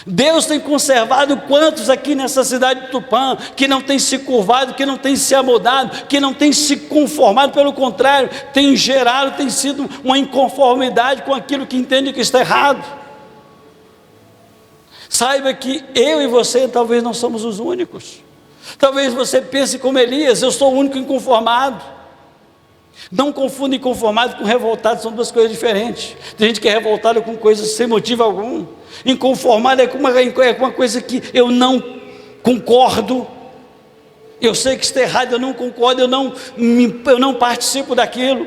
Deus tem conservado quantos aqui nessa cidade de Tupã, que não tem se curvado, que não tem se amoldado, que não tem se conformado, pelo contrário, tem gerado, tem sido uma inconformidade com aquilo que entende que está errado. Saiba que eu e você talvez não somos os únicos. Talvez você pense como Elias: eu sou o único inconformado. Não confunda inconformado com revoltado, são duas coisas diferentes. Tem gente que é revoltada com coisas sem motivo algum. Inconformado é com uma coisa que eu não concordo. Eu sei que está errado, eu não concordo, eu não participo daquilo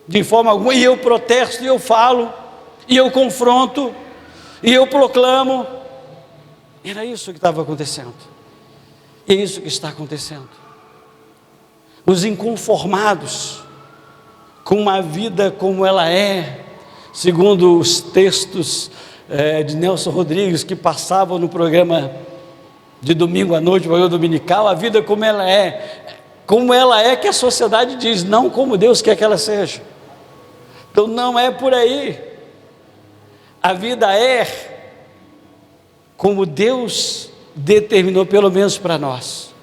de forma alguma, e eu protesto, e eu falo, e eu confronto, e eu proclamo. Era isso que estava acontecendo. É isso que está acontecendo. Os inconformados com uma vida como ela é, segundo os textos de Nelson Rodrigues, que passavam no programa de domingo à noite, programa dominical, a vida como ela é que a sociedade diz, não como Deus quer que ela seja. Então não é por aí. A vida é como Deus determinou, pelo menos para nós.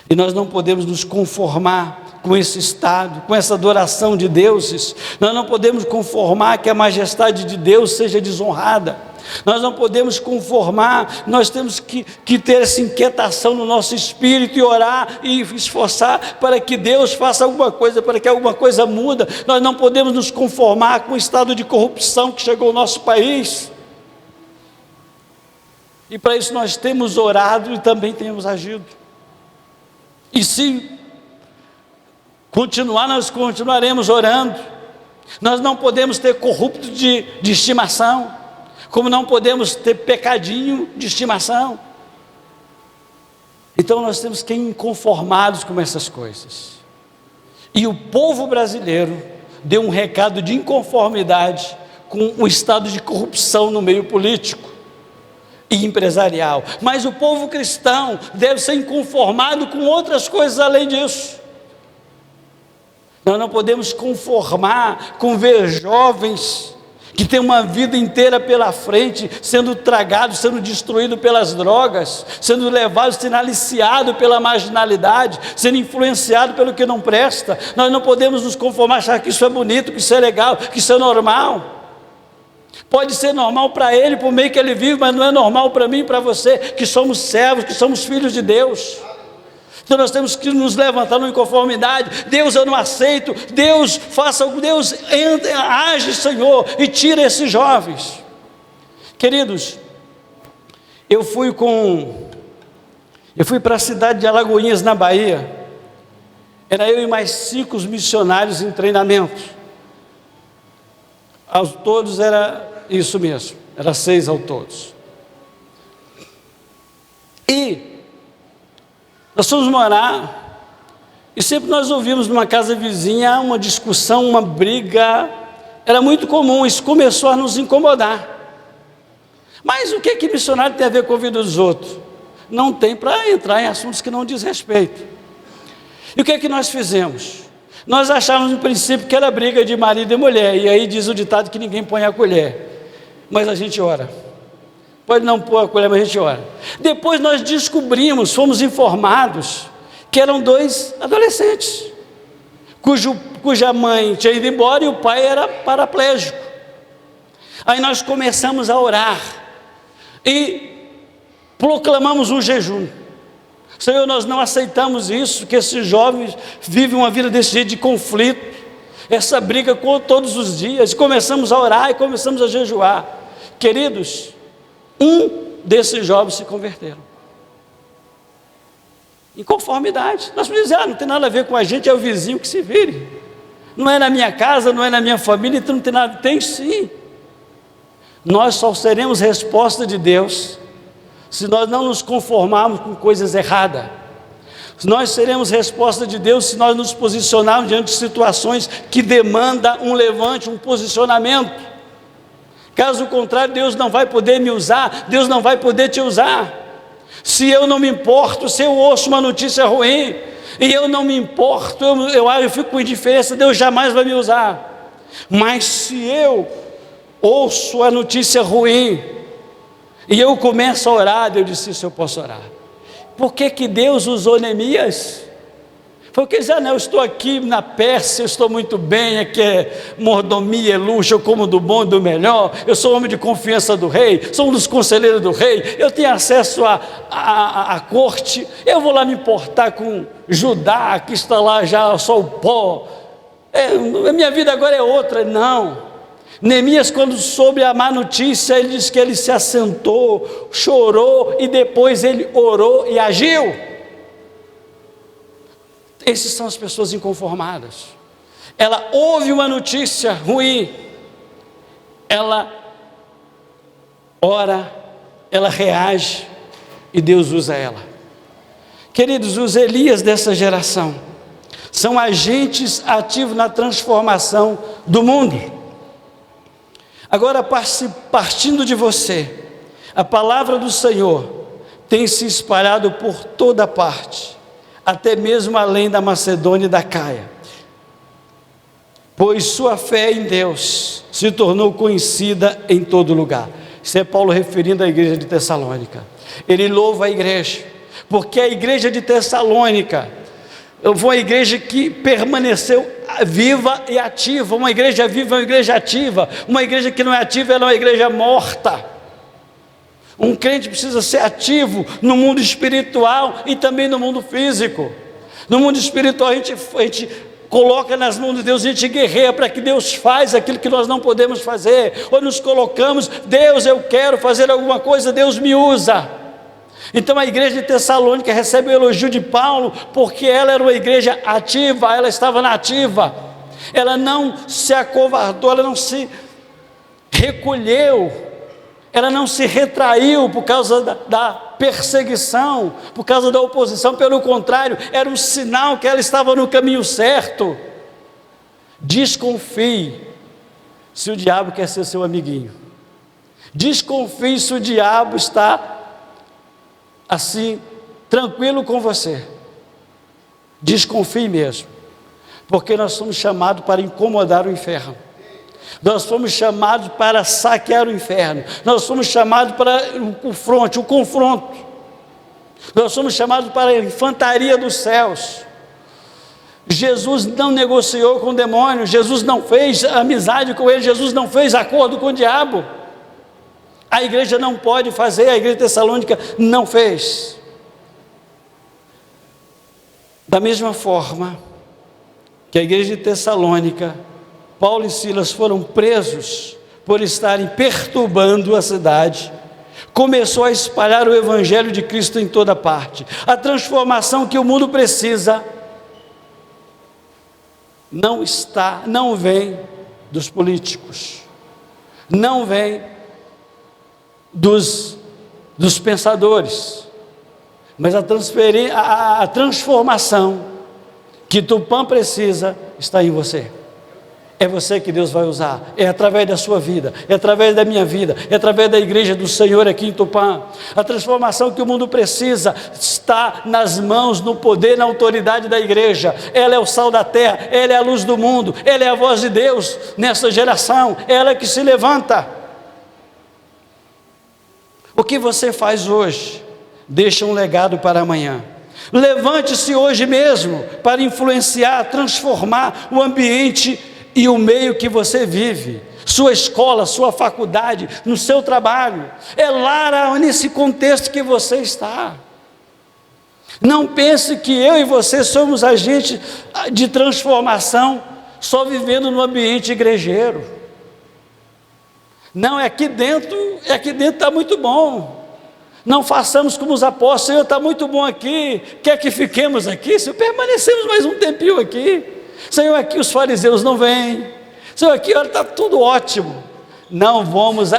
E nós não podemos nos conformar com esse estado, com essa adoração de deuses. Nós não podemos conformar que a majestade de Deus seja desonrada. Nós não podemos conformar, nós temos que ter essa inquietação no nosso espírito e orar e esforçar para que Deus faça alguma coisa, para que alguma coisa muda. Nós não podemos nos conformar com o estado de corrupção que chegou ao nosso país. E para isso nós temos orado e também temos agido. E se continuar, nós continuaremos orando. Nós não podemos ter corrupto de estimação, como não podemos ter pecadinho de estimação. Então nós temos que ir inconformados com essas coisas. E o povo brasileiro deu um recado de inconformidade com o estado de corrupção no meio político e empresarial. Mas o povo cristão deve ser inconformado com outras coisas além disso. Nós não podemos conformar com ver jovens que tem uma vida inteira pela frente, sendo tragado, sendo destruído pelas drogas, sendo levado, sendo aliciado pela marginalidade, sendo influenciado pelo que não presta. Nós não podemos nos conformar, achar que isso é bonito, que isso é legal, que isso é normal. Pode ser normal para ele, por meio que ele vive, mas não é normal para mim e para você, que somos servos, que somos filhos de Deus. Então nós temos que nos levantar numa inconformidade. Deus, eu não aceito. Deus, faça algo. Deus, age, Senhor, e tira esses jovens. Queridos, eu fui para a cidade de Alagoinhas, na Bahia. Era eu e mais 5 missionários em treinamento. Ao todos era isso mesmo, era 6 ao todos. E nós fomos morar, e sempre nós ouvimos numa casa vizinha uma discussão, uma briga. Era muito comum, isso começou a nos incomodar. Mas o que missionário tem a ver com a vida dos outros? Não tem, para entrar em assuntos que não diz respeito. E o que nós fizemos? Nós achávamos no princípio que era briga de marido e mulher, e aí diz o ditado que ninguém põe a colher, mas a gente ora. Pode não pôr a colher, mas a gente ora. Depois nós descobrimos, fomos informados, que eram 2 adolescentes, cuja mãe tinha ido embora e o pai era paraplégico. Aí nós começamos a orar e proclamamos um jejum. Senhor, nós não aceitamos isso, que esses jovens vivem uma vida desse jeito de conflito, essa briga todos os dias. E começamos a orar e começamos a jejuar. Queridos, um desses jovens se converteram. Inconformidade. Nós podemos dizer, não tem nada a ver com a gente, é o vizinho que se vire. Não é na minha casa, não é na minha família, então não tem nada. Tem sim. Nós só seremos resposta de Deus se nós não nos conformarmos com coisas erradas. Nós seremos resposta de Deus se nós nos posicionarmos diante de situações que demandam um levante, um posicionamento. Caso contrário, Deus não vai poder me usar, Deus não vai poder te usar. Se eu não me importo, se eu ouço uma notícia ruim, e eu não me importo, eu fico com indiferença, Deus jamais vai me usar. Mas se eu ouço a notícia ruim, e eu começo a orar, Deus disse, isso eu posso orar. Por que Deus usou Neemias? Foi porque ele disse, não, eu estou aqui na Pérsia, eu estou muito bem, aqui é mordomia, é luxo, eu como do bom e do melhor, eu sou homem de confiança do rei, sou um dos conselheiros do rei, eu tenho acesso à corte, eu vou lá me importar com Judá, que está lá já só o pó, a minha vida agora é outra. Não. Neemias, quando soube a má notícia, ele diz que ele se assentou, chorou e depois ele orou e agiu. Essas são as pessoas inconformadas. Ela ouve uma notícia ruim, ela ora, ela reage e Deus usa ela. Queridos, os Elias dessa geração são agentes ativos na transformação do mundo. Agora, partindo de você, a palavra do Senhor tem se espalhado por toda parte, até mesmo além da Macedônia e da Caia, pois sua fé em Deus se tornou conhecida em todo lugar. Isso é Paulo referindo à igreja de Tessalônica. Ele louva a igreja, porque a igreja de Tessalônica foi uma igreja que permaneceu viva e ativa. Uma igreja viva é uma igreja ativa. Uma igreja que não é ativa, ela é uma igreja morta. Um crente precisa ser ativo no mundo espiritual e também no mundo físico. No mundo espiritual a gente coloca nas mãos de Deus, a gente guerreia para que Deus faça aquilo que nós não podemos fazer. Ou nos colocamos, Deus, eu quero fazer alguma coisa, Deus me usa. Então a igreja de Tessalônica recebe o elogio de Paulo, porque ela era uma igreja ativa, ela estava na ativa, ela não se acovardou, ela não se recolheu, ela não se retraiu por causa da perseguição, por causa da oposição. Pelo contrário, era um sinal que ela estava no caminho certo. Desconfie se o diabo quer ser seu amiguinho, desconfie se o diabo está assim, tranquilo com você. Desconfie mesmo, porque nós somos chamados para incomodar o inferno. Nós fomos chamados para saquear o inferno. Nós fomos chamados para o confronto. Nós somos chamados para a infantaria dos céus. Jesus não negociou com o demônio, Jesus não fez amizade com ele, Jesus não fez acordo com o diabo. A igreja não pode fazer, a igreja tessalônica não fez. Da mesma forma que a igreja de Tessalônica, Paulo e Silas foram presos por estarem perturbando a cidade, começou a espalhar o evangelho de Cristo em toda parte. A transformação que o mundo precisa não vem dos políticos, não vem dos pensadores, mas a transformação que Tupã precisa está em você. É você que Deus vai usar, é através da sua vida, é através da minha vida, é através da igreja do Senhor aqui em Tupã. A transformação que o mundo precisa está nas mãos, no poder, na autoridade da igreja. Ela é o sal da terra, ela é a luz do mundo, ela é a voz de Deus nessa geração, ela é que se levanta. O que você faz hoje deixa um legado para amanhã. Levante-se hoje mesmo para influenciar, transformar o ambiente e o meio que você vive, sua escola, sua faculdade, no seu trabalho. É lá nesse contexto que você está. Não pense que eu e você somos agentes de transformação só vivendo no ambiente igrejeiro. Não, aqui dentro está muito bom. Não façamos como os apóstolos: Senhor, está muito bom aqui, quer que fiquemos aqui? Se permanecemos mais um tempinho aqui. Senhor, aqui os fariseus não vêm. Senhor, aqui está tudo ótimo. Não vamos,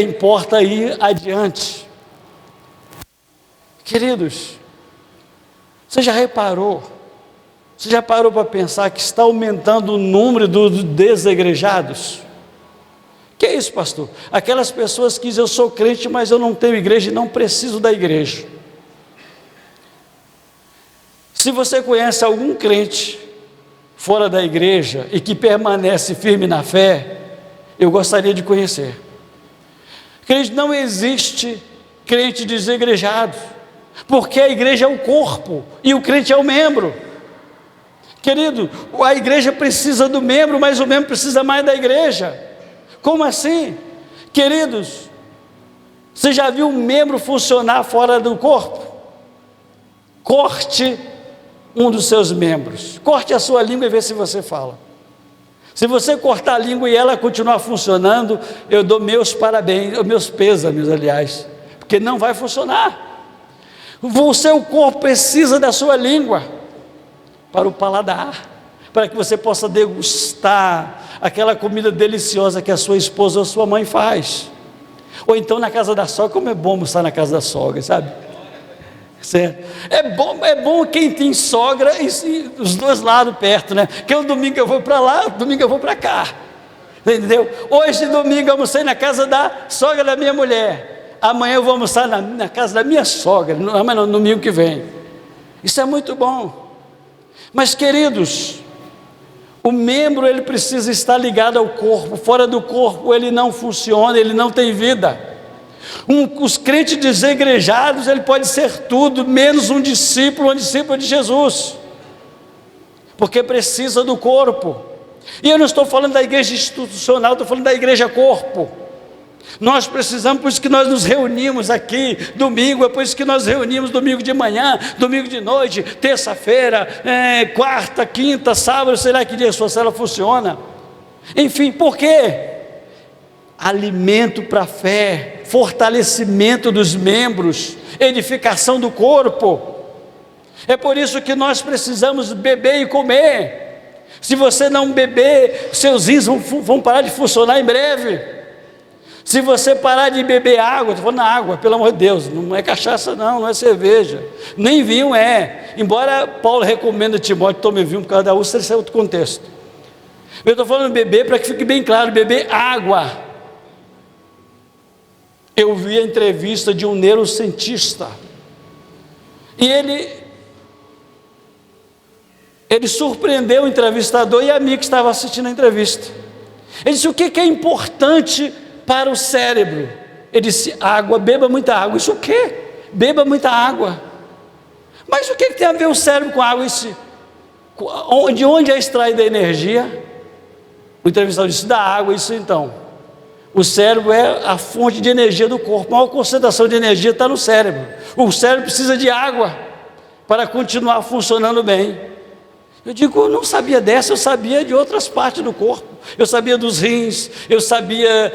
importa ir adiante. Queridos, você já reparou? Você já parou para pensar que está aumentando o número dos desigrejados? Que é isso, pastor? Aquelas pessoas que dizem: eu sou crente, mas eu não tenho igreja e não preciso da igreja. Se você conhece algum crente fora da igreja e que permanece firme na fé, eu gostaria de conhecer. Crente, não existe crente desigrejado, porque a igreja é o corpo e o crente é o membro. Querido, a igreja precisa do membro, mas o membro precisa mais da igreja. Como assim? Queridos, você já viu um membro funcionar fora do corpo? Corte um dos seus membros, corte a sua língua e vê se você fala. Se você cortar a língua e ela continuar funcionando, eu dou meus parabéns, meus pêsames, aliás, porque não vai funcionar. O seu corpo precisa da sua língua para o paladar, para que você possa degustar aquela comida deliciosa que a sua esposa ou a sua mãe faz. Ou então na casa da sogra. Como é bom almoçar na casa da sogra, sabe? Certo? É bom quem tem sogra e os dois lados perto, né? Que um domingo eu vou para lá, domingo eu vou para cá, entendeu? Hoje domingo eu almocei na casa da sogra da minha mulher, amanhã eu vou almoçar na casa da minha sogra, no domingo que vem. Isso é muito bom. Mas queridos, o membro ele precisa estar ligado ao corpo. Fora do corpo ele não funciona, ele não tem vida. Os crentes desigrejados, ele pode ser tudo menos um discípulo de Jesus, porque precisa do corpo. E eu não estou falando da igreja institucional, estou falando da igreja corpo. Nós precisamos, por isso que nós nos reunimos aqui domingo, é por isso que nós reunimos domingo de manhã, domingo de noite, terça-feira, quarta, quinta, sábado, sei lá que dia a sua célula funciona. Enfim, por quê? Alimento para a fé, fortalecimento dos membros, edificação do corpo. É por isso que nós precisamos beber e comer. Se você não beber, seus rins vão parar de funcionar em breve. Se você parar de beber água, estou falando água, pelo amor de Deus, não é cachaça não é cerveja, nem vinho é, embora Paulo recomenda a Timóteo: tome vinho por causa da úlcera, esse é outro contexto. Eu estou falando beber para que fique bem claro, beber água. Eu vi a entrevista de um neurocientista, e ele surpreendeu o entrevistador e a mim que estava assistindo a entrevista. Ele disse: o que é importante para o cérebro? Ele disse: água, beba muita água. Isso o quê? Beba muita água. Mas o que tem a ver o cérebro com a água? Isso, de onde é extraída a energia? O entrevistador disse: da água. Isso então, o cérebro é a fonte de energia do corpo. A maior concentração de energia está no cérebro. O cérebro precisa de água para continuar funcionando bem. Eu digo: eu não sabia dessa, eu sabia de outras partes do corpo. Eu sabia dos rins, eu sabia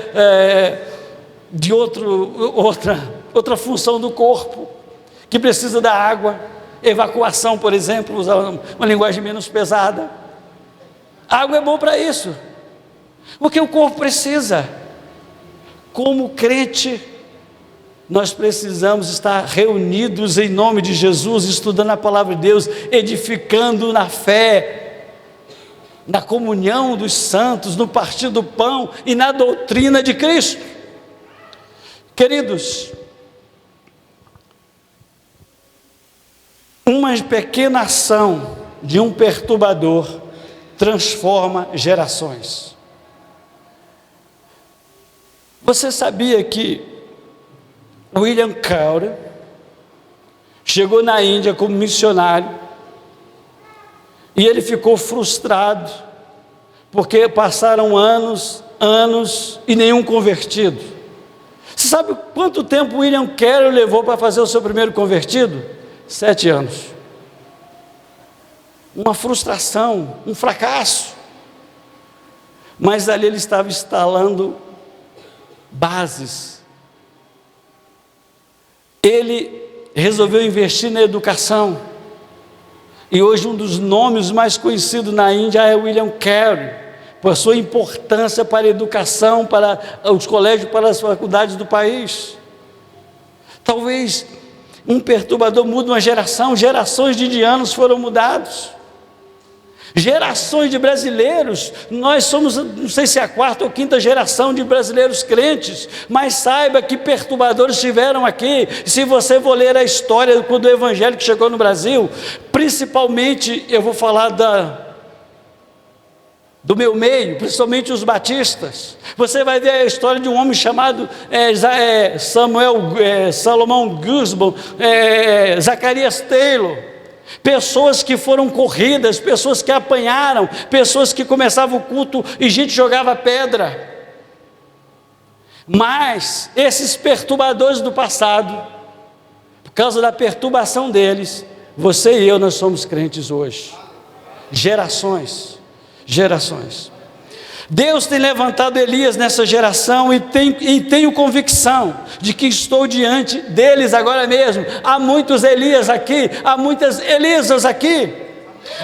de outra função do corpo que precisa da água. Evacuação, por exemplo, usar uma linguagem menos pesada. A água é bom para isso, porque o corpo precisa. Como crente, nós precisamos estar reunidos em nome de Jesus, estudando a palavra de Deus, edificando na fé, na comunhão dos santos, no partir do pão e na doutrina de Cristo. Queridos, uma pequena ação de um perturbador transforma gerações. Você sabia que William Carey chegou na Índia como missionário e ele ficou frustrado porque passaram anos e nenhum convertido? Você sabe quanto tempo William Carey levou para fazer o seu primeiro convertido? 7 anos. Uma frustração, um fracasso. Mas ali ele estava instalando bases. Ele resolveu investir na educação. E hoje um dos nomes mais conhecidos na Índia é William Carey, por sua importância para a educação, para os colégios, para as faculdades do país. Talvez um perturbador muda uma geração. Gerações de indianos foram mudados. Gerações de brasileiros, nós somos, não sei se é a 4ª ou 5ª geração de brasileiros crentes, mas saiba que perturbadores estiveram aqui. Se você for ler a história do evangelho que chegou no Brasil, principalmente, eu vou falar do meu meio, principalmente os batistas. Você vai ver a história de um homem chamado Salomão Gusbon, Zacarias Taylor. Pessoas que foram corridas, pessoas que apanharam, pessoas que começavam o culto e gente jogava pedra. Mas esses perturbadores do passado, por causa da perturbação deles, você e eu, nós somos crentes hoje. Gerações. Deus tem levantado Elias nessa geração e tenho convicção de que estou diante deles agora mesmo. Há muitos Elias aqui, há muitas Elisas aqui.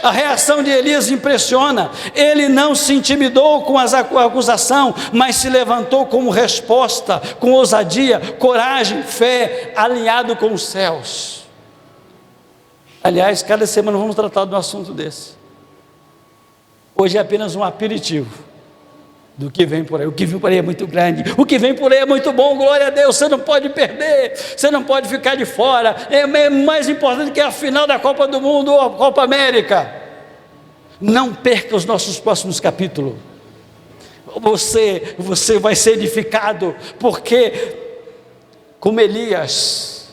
A reação de Elias impressiona. Ele não se intimidou com a acusação, mas se levantou como resposta, com ousadia, coragem, fé, alinhado com os céus. Aliás, cada semana vamos tratar de um assunto desse. Hoje é apenas um aperitivo do que vem por aí. O que vem por aí é muito grande, o que vem por aí é muito bom, glória a Deus. Você não pode perder, você não pode ficar de fora. É mais importante que a final da Copa do Mundo ou a Copa América. Não perca os nossos próximos capítulos. Você vai ser edificado, porque como Elias,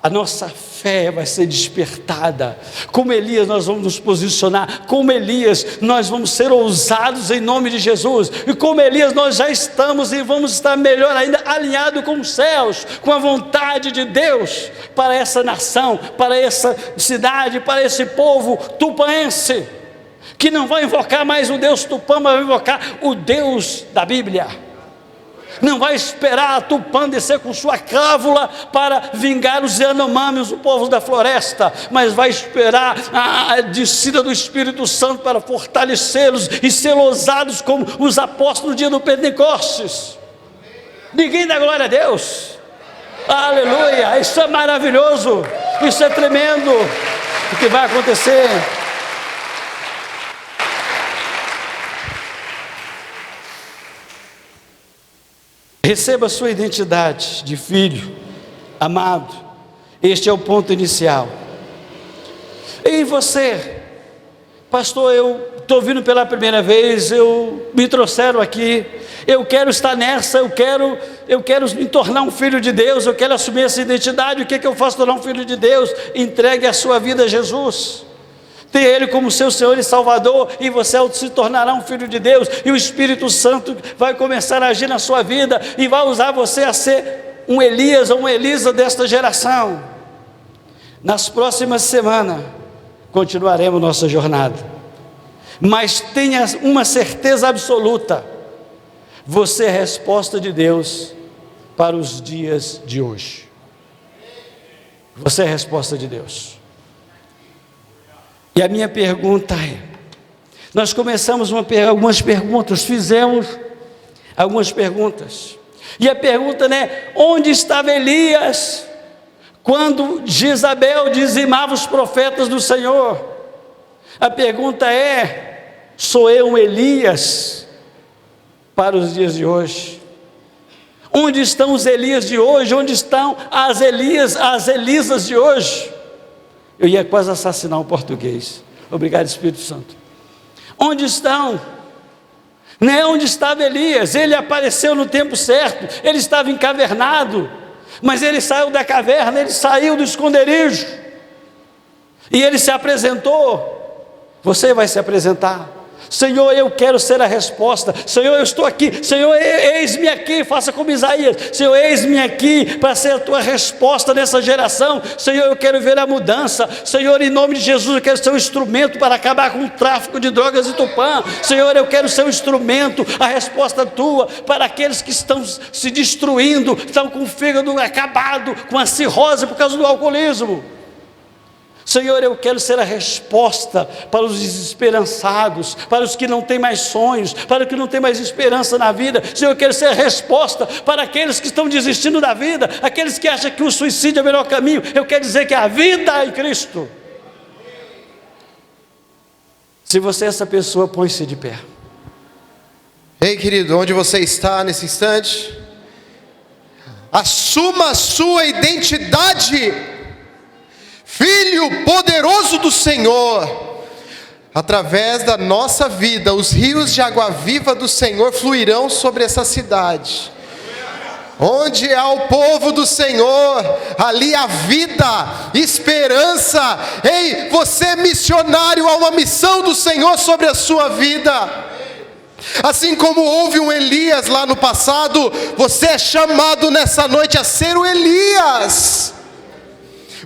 a nossa fé vai ser despertada. Como Elias nós vamos nos posicionar, como Elias nós vamos ser ousados em nome de Jesus, e como Elias nós já estamos e vamos estar melhor ainda, alinhado com os céus, com a vontade de Deus, para essa nação, para essa cidade, para esse povo tupanense, que não vai invocar mais o Deus Tupã, mas vai invocar o Deus da Bíblia. Não vai esperar a Tupã descer com sua cávula para vingar os Yanomami, os povos da floresta, mas vai esperar a descida do Espírito Santo para fortalecê-los e ser ousados como os apóstolos no dia do Pentecostes. Ninguém dá glória a Deus. Aleluia, isso é maravilhoso, isso é tremendo o que vai acontecer. Receba a sua identidade de filho amado. Este é o ponto inicial. E você, pastor, eu estou vindo pela primeira vez, me trouxeram aqui, eu quero estar nessa, eu quero me tornar um filho de Deus, eu quero assumir essa identidade. O que eu faço para tornar um filho de Deus? Entregue a sua vida a Jesus, tenha Ele como seu Senhor e Salvador, e você se tornará um filho de Deus, e o Espírito Santo vai começar a agir na sua vida, e vai usar você a ser um Elias ou uma Elisa desta geração. Nas próximas semanas, continuaremos nossa jornada, mas tenha uma certeza absoluta: você é a resposta de Deus para os dias de hoje. Você é a resposta de Deus. E a minha pergunta é, nós começamos algumas perguntas, fizemos algumas perguntas, e a pergunta é: onde estava Elias quando Jezabel dizimava os profetas do Senhor? A pergunta é: sou eu um Elias para os dias de hoje? Onde estão os Elias de hoje? Onde estão as Elisas de hoje? Eu ia quase assassinar um português. Obrigado, Espírito Santo. Onde estão? Não é onde estava Elias. Ele apareceu no tempo certo, ele estava encavernado, mas ele saiu da caverna, ele saiu do esconderijo, e ele se apresentou. Você vai se apresentar: Senhor, eu quero ser a resposta. Senhor, eu estou aqui. Senhor, eis-me aqui. Faça como Isaías: Senhor, eis-me aqui para ser a tua resposta nessa geração. Senhor, eu quero ver a mudança. Senhor, em nome de Jesus, eu quero ser um instrumento para acabar com o tráfico de drogas em Tupã. Senhor, eu quero ser um instrumento, a resposta tua para aqueles que estão se destruindo, estão com o fígado acabado, com a cirrose por causa do alcoolismo. Senhor, eu quero ser a resposta para os desesperançados, para os que não têm mais sonhos, para os que não têm mais esperança na vida. Senhor, eu quero ser a resposta para aqueles que estão desistindo da vida, aqueles que acham que o suicídio é o melhor caminho. Eu quero dizer que a vida é em Cristo. Se você é essa pessoa, põe-se de pé. Ei, querido, onde você está nesse instante? Assuma a sua identidade. Filho poderoso do Senhor. Através da nossa vida, os rios de água viva do Senhor fluirão sobre essa cidade. Onde há o povo do Senhor, ali há vida, esperança. Ei, você é missionário, há uma missão do Senhor sobre a sua vida. Assim como houve um Elias lá no passado, você é chamado nessa noite a ser o Elias.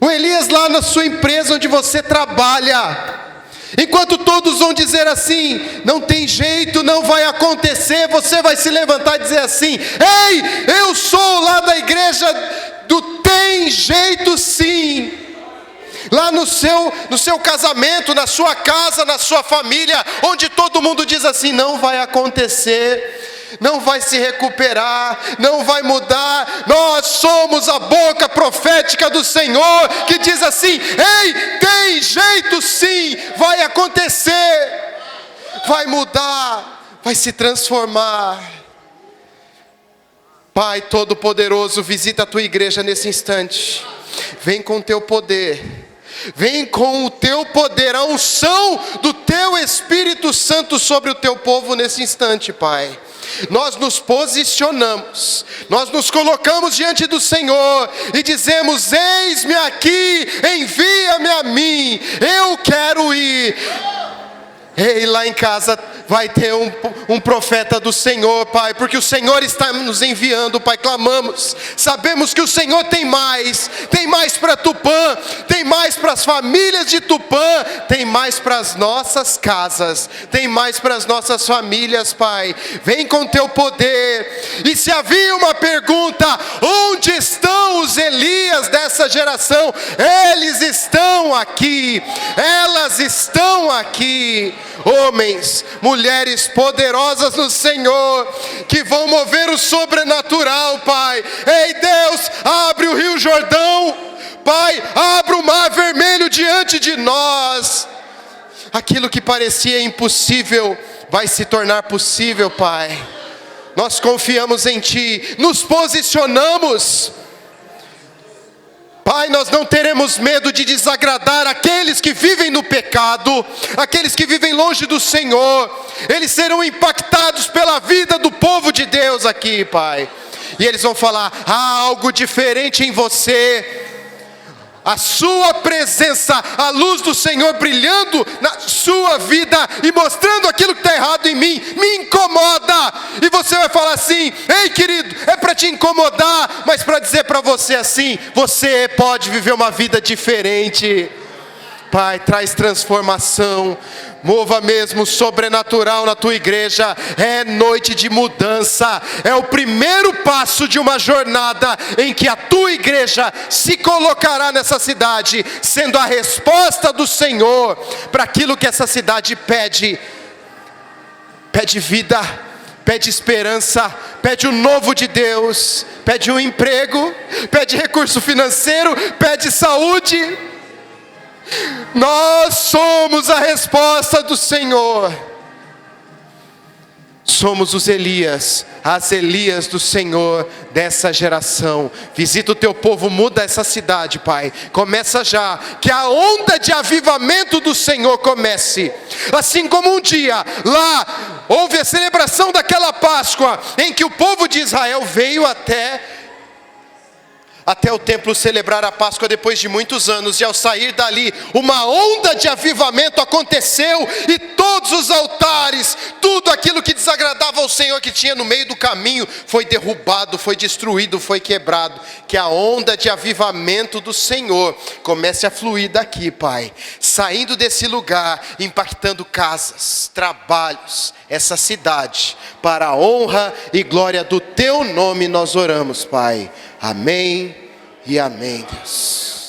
O Elias lá na sua empresa onde você trabalha. Enquanto todos vão dizer assim: não tem jeito, não vai acontecer, você vai se levantar e dizer assim: ei, eu sou lá da igreja do tem jeito sim. Lá no seu casamento, na sua casa, na sua família, onde todo mundo diz assim: não vai acontecer, não vai se recuperar, não vai mudar. Nós somos a boca profética do Senhor, que diz assim: ei, tem jeito sim, vai acontecer, vai mudar, vai se transformar. Pai Todo-Poderoso, visita a tua igreja nesse instante. Vem com o teu poder, vem com o teu poder, a unção do teu Espírito Santo sobre o teu povo nesse instante, Pai. Nós nos posicionamos, nós nos colocamos diante do Senhor e dizemos: eis-me aqui, envia-me a mim, eu quero ir. Ei, lá em casa vai ter um profeta do Senhor, Pai, porque o Senhor está nos enviando, Pai. Clamamos, sabemos que o Senhor tem mais para Tupã, tem mais para as famílias de Tupã, tem mais para as nossas casas, tem mais para as nossas famílias, Pai. Vem com teu poder. E se havia uma pergunta: onde estão os Elias dessa geração? Eles estão aqui, elas estão aqui. Homens, mulheres poderosas no Senhor, que vão mover o sobrenatural, Pai. Ei, Deus, abre o Rio Jordão, Pai, abre o Mar Vermelho diante de nós. Aquilo que parecia impossível vai se tornar possível, Pai. Nós confiamos em Ti, nos posicionamos. Pai, nós não teremos medo de desagradar aqueles que vivem no pecado, aqueles que vivem longe do Senhor. Eles serão impactados pela vida do povo de Deus aqui, Pai. E eles vão falar: há algo diferente em você. A sua presença, a luz do Senhor brilhando na sua vida e mostrando aquilo que está errado em mim, me incomoda. E você vai falar assim: ei querido, é para te incomodar, mas para dizer para você assim: você pode viver uma vida diferente. Pai, traz transformação, mova mesmo sobrenatural na tua igreja. É noite de mudança, é o primeiro passo de uma jornada em que a tua igreja se colocará nessa cidade, sendo a resposta do Senhor para aquilo que essa cidade pede. Pede vida, pede esperança, pede o novo de Deus, pede um emprego, pede recurso financeiro, pede saúde. Nós somos a resposta do Senhor. Somos os Elias, as Elias do Senhor dessa geração. Visita o teu povo, muda essa cidade, Pai. Começa já, que a onda de avivamento do Senhor comece. Assim como um dia, lá, houve a celebração daquela Páscoa, em que o povo de Israel veio até o templo celebrar a Páscoa depois de muitos anos, e ao sair dali, uma onda de avivamento aconteceu, e todos os altares, tudo aquilo que desagradava ao Senhor que tinha no meio do caminho, foi derrubado, foi destruído, foi quebrado. Que a onda de avivamento do Senhor comece a fluir daqui, Pai, saindo desse lugar, impactando casas, trabalhos, essa cidade, para a honra e glória do teu nome nós oramos, Pai. Amém e amém, Deus.